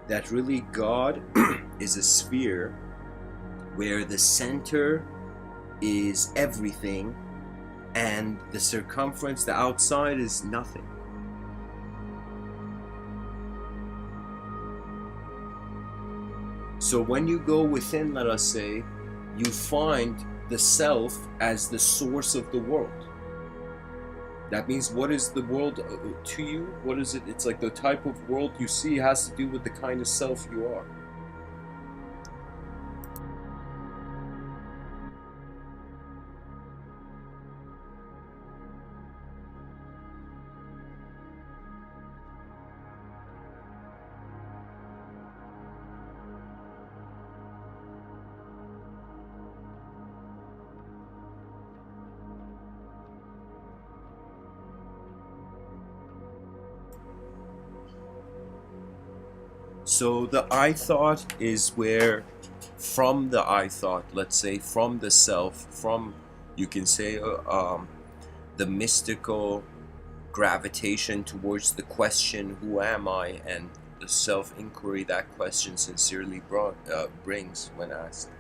That really God is a sphere where the center is everything and the circumference, the outside, is nothing. So when you go within, let us say, you find the self as the source of the world. That means, what is the world to you? What is it? It's like the type of world you see has to do with the kind of self you are. So the I thought is where, from the I thought, let's say from the self, from, you can say, the mystical gravitation towards the question, who am I, and the self inquiry that question sincerely brings when asked.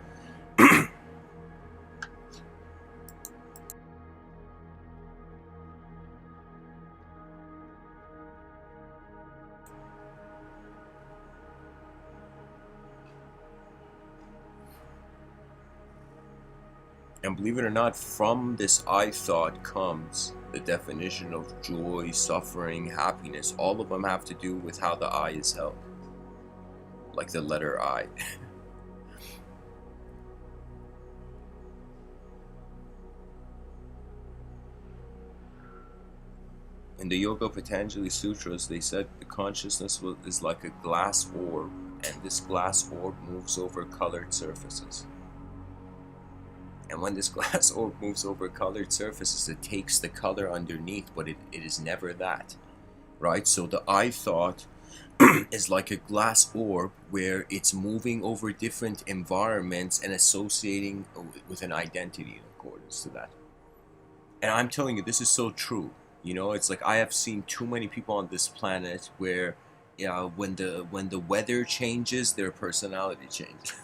And believe it or not, from this I thought comes the definition of joy, suffering, happiness. All of them have to do with how the I is held, like the letter I. In the Yoga Patanjali Sutras, they said the consciousness is like a glass orb, and this glass orb moves over colored surfaces. And when this glass orb moves over colored surfaces, it takes the color underneath, but it is never that, right? So the I thought is like a glass orb where it's moving over different environments and associating with an identity in accordance to that. And I'm telling you, this is so true. You know, it's like I have seen too many people on this planet where, yeah, when the weather changes, their personality changes.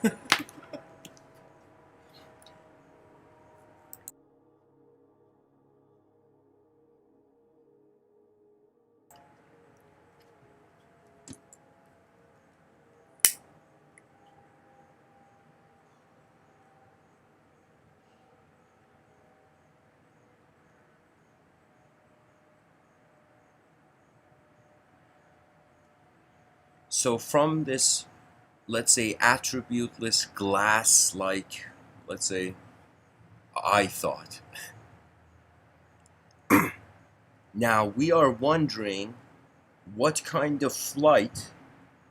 So from this, let's say, attributeless glass, like, let's say, I thought. Now we are wondering what kind of flight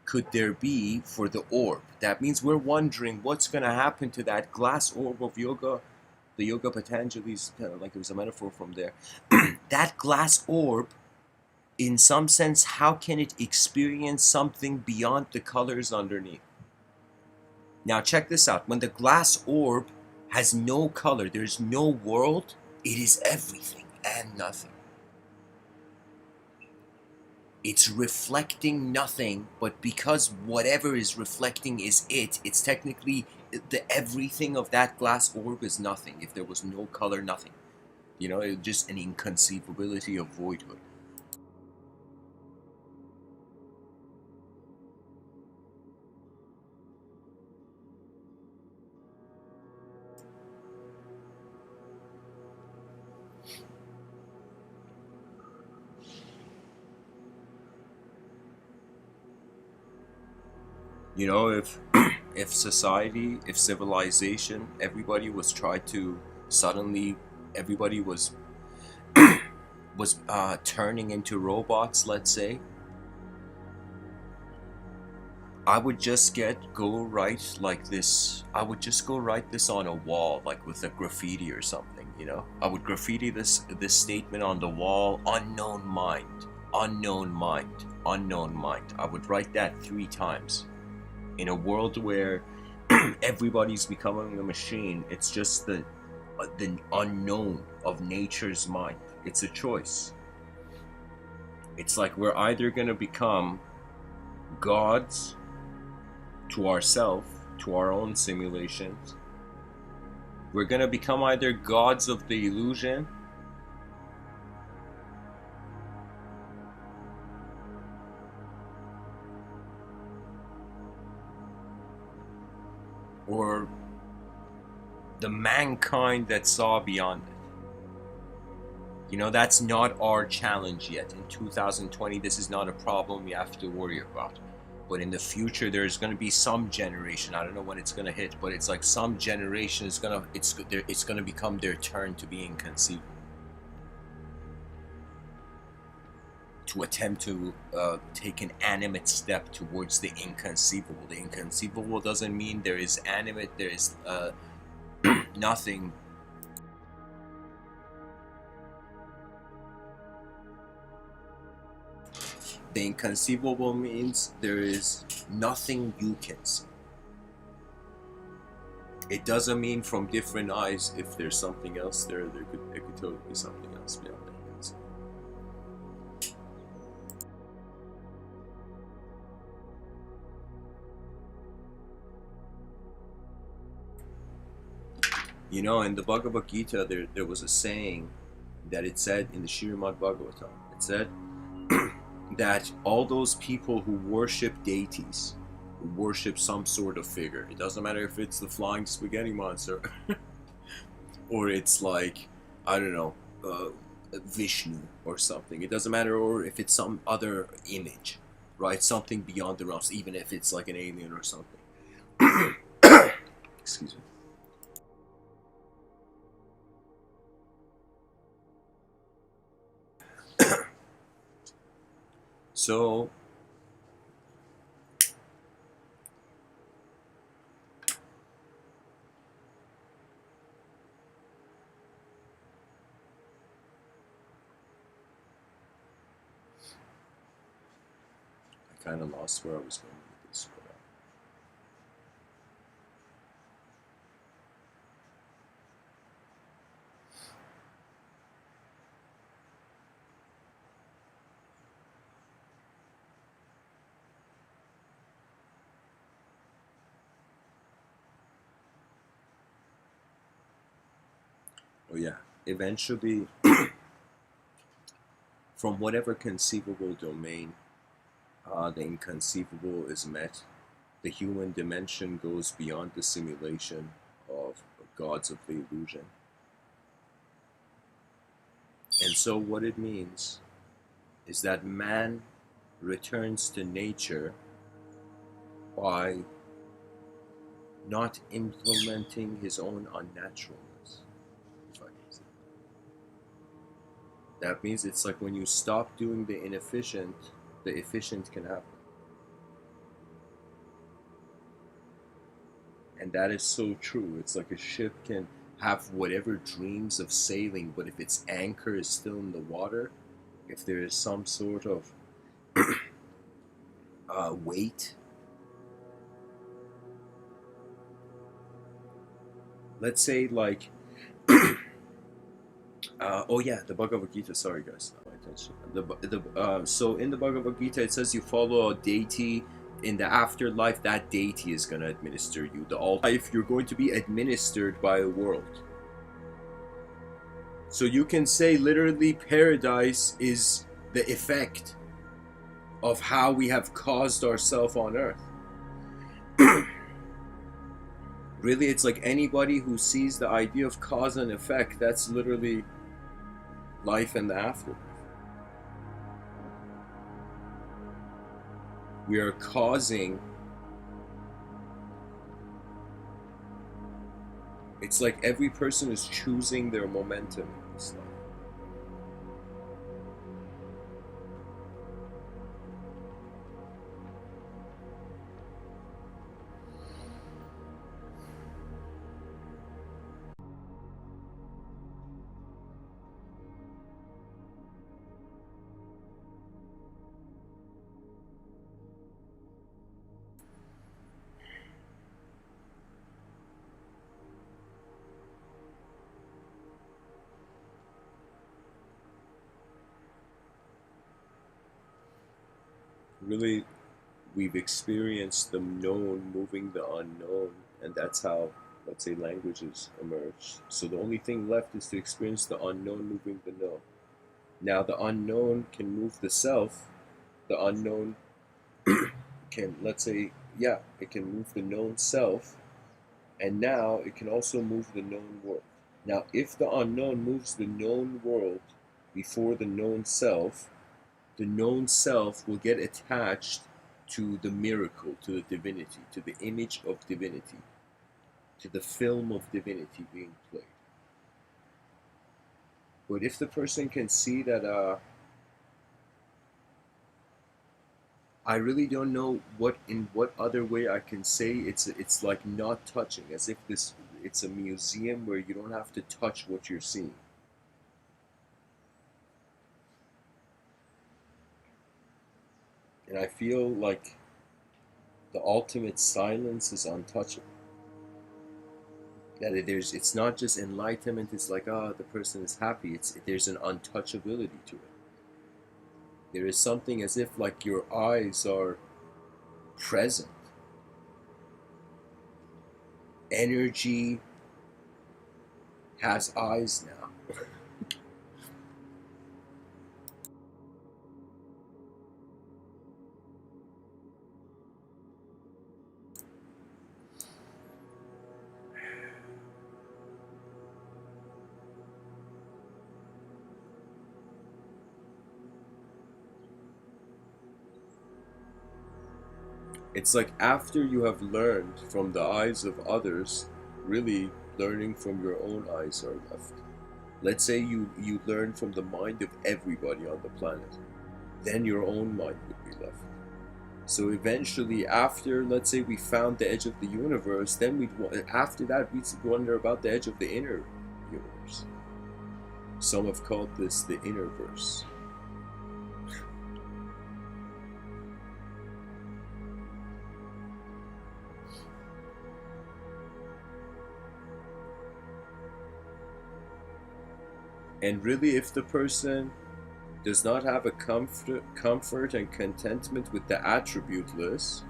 could there be for the orb. That means we're wondering what's going to happen to that glass orb of yoga. The Yoga Patanjali's, like it was a metaphor from there. That glass orb, in some sense, how can it experience something beyond the colors underneath? Now check this out. When the glass orb has no color, there's no world, it is everything and nothing. It's reflecting nothing, but because whatever is reflecting is it's technically the everything of that glass orb is nothing. If there was no color, nothing. You know, it's just an inconceivability of voidhood. You know, if if society, if civilization, everybody was tried to suddenly, everybody was turning into robots, let's say, I would just go write like this. I would just go write this on a wall, like with a graffiti or something. You know, I would graffiti this statement on the wall: unknown mind, unknown mind, unknown mind. I would write that 3 times. In a world where everybody's becoming a machine, it's just the unknown of nature's mind. It's a choice. It's like we're either gonna become gods to ourselves, to our own simulations. We're gonna become either gods of the illusion, or the mankind that saw beyond it. You know, that's not our challenge yet. In 2020, this is not a problem we have to worry about. But in the future, there's going to be some generation. I don't know when it's going to hit, but it's like some generation is going to it's going to become their turn to be inconceivable, to attempt to take an animate step towards the inconceivable. The inconceivable doesn't mean there is animate. There is nothing. The inconceivable means there is nothing you can see. It doesn't mean from different eyes. If there's something else there, it could totally be something else beyond that. You know, in the Bhagavad Gita, there was a saying that it said in the Srimad Bhagavatam. It said that all those people who worship deities, who worship some sort of figure, it doesn't matter if it's the flying spaghetti monster or it's like, I don't know, Vishnu or something. It doesn't matter, or if it's some other image, right? Something beyond the realms, even if it's like an alien or something. Excuse me. So I kind of lost where I was going with this. Oh yeah, eventually, from whatever conceivable domain the inconceivable is met, the human dimension goes beyond the simulation of gods of the illusion. And so what it means is that man returns to nature by not implementing his own unnaturalness. If I can say that means it's like when you stop doing the inefficient, the efficient can happen. And that is so true. It's like a ship can have whatever dreams of sailing, but if its anchor is still in the water, if there is some sort of weight, let's say like, oh yeah, the Bhagavad Gita. Sorry guys, not my attention. So in the Bhagavad Gita, it says you follow a deity. In the afterlife, that deity is going to administer you. The life, you're going to be administered by a world. So you can say literally paradise is the effect of how we have caused ourselves on earth. Really, it's like anybody who sees the idea of cause and effect, that's literally life and the afterlife. We are causing. It's like every person is choosing their momentum in this life. Really, we've experienced the known moving the unknown, and that's how, let's say, languages emerge. So the only thing left is to experience the unknown moving the known. Now the unknown can move the self. The unknown can, let's say, yeah, it can move the known self, and now it can also move the known world. Now, if the unknown moves the known world before the known self will get attached to the miracle, to the divinity, to the image of divinity, to the film of divinity being played. But if the person can see that, I really don't know in what other way I can say it's like not touching, as if it's a museum where you don't have to touch what you're seeing. And I feel like the ultimate silence is untouchable. That it's not just enlightenment. It's like, ah, the person is happy. There's an untouchability to it. There is something as if like your eyes are present. Energy has eyes now. It's like after you have learned from the eyes of others, really learning from your own eyes are left. Let's say you learn from the mind of everybody on the planet, then your own mind would be left. So eventually, after let's say we found the edge of the universe, then after that we'd wonder about the edge of the inner universe. Some have called this the inner verse. And really, if the person does not have a comfort and contentment with the attribute list,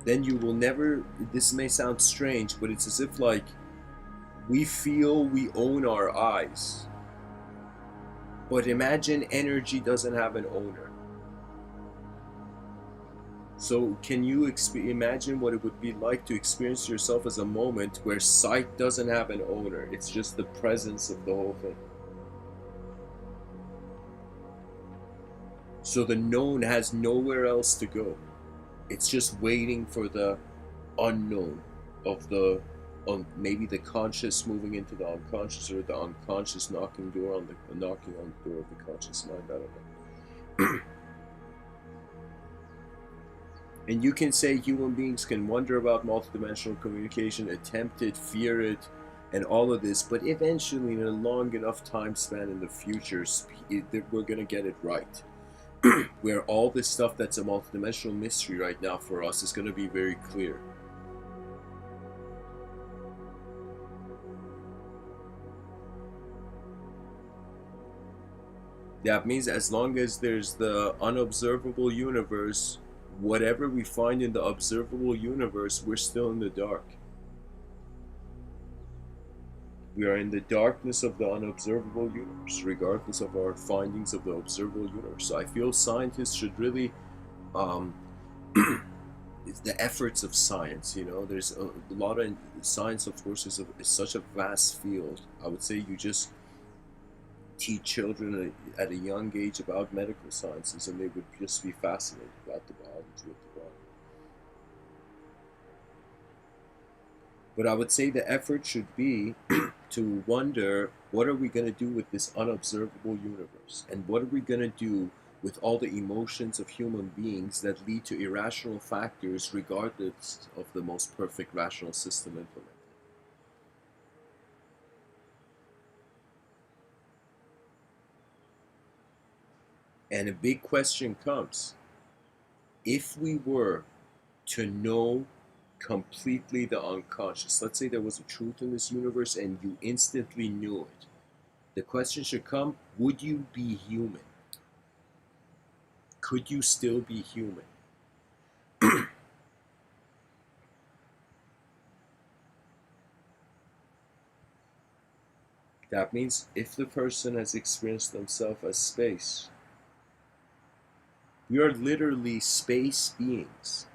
then you will never, this may sound strange, but it's as if like we feel we own our eyes. But imagine energy doesn't have an owner. So can you imagine what it would be like to experience yourself as a moment where sight doesn't have an owner? It's just the presence of the whole thing. So the known has nowhere else to go. It's just waiting for the unknown of the maybe the conscious moving into the unconscious, or the unconscious knocking on the door of the conscious mind. I don't know. And you can say human beings can wonder about multidimensional communication, attempt it, fear it, and all of this, but eventually, in a long enough time span in the future, we're going to get it right. Where all this stuff that's a multidimensional mystery right now for us is going to be very clear. That means as long as there's the unobservable universe, whatever we find in the observable universe, we're still in the dark. We are in the darkness of the unobservable universe, regardless of our findings of the observable universe. So I feel scientists should really, the efforts of science, there's a lot of science, of course, is such a vast field. I would say you just teach children at a young age about medical sciences, and they would just be fascinated about the biology of the body. But I would say the effort should be to wonder, what are we going to do with this unobservable universe? And what are we going to do with all the emotions of human beings that lead to irrational factors, regardless of the most perfect rational system implemented? And a big question comes, if we were to know completely the unconscious, let's say there was a truth in this universe and you instantly knew it, the question should come, would you be human? Could you still be human? That means if the person has experienced themselves as space, we are literally space beings.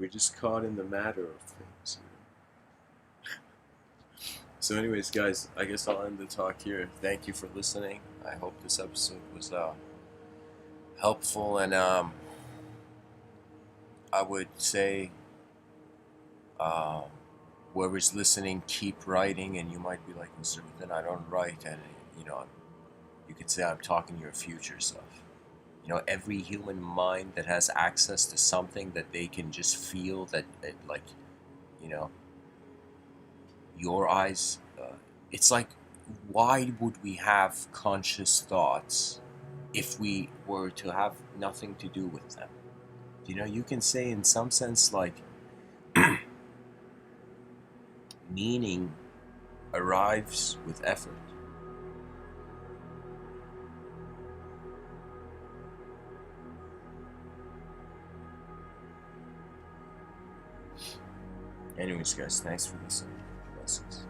We're just caught in the matter of things. So anyways, guys, I guess I'll end the talk here. Thank you for listening. I hope this episode was helpful, and I would say whoever's listening, keep writing. And you might be like, Mr. Within, I don't write, and you could say I'm talking to your future self. Every human mind that has access to something that they can just feel that, your eyes, it's like why would we have conscious thoughts if we were to have nothing to do with them? You know, you can say in some sense like meaning arrives with effort. Anyways, guys, thanks for listening. Blessings.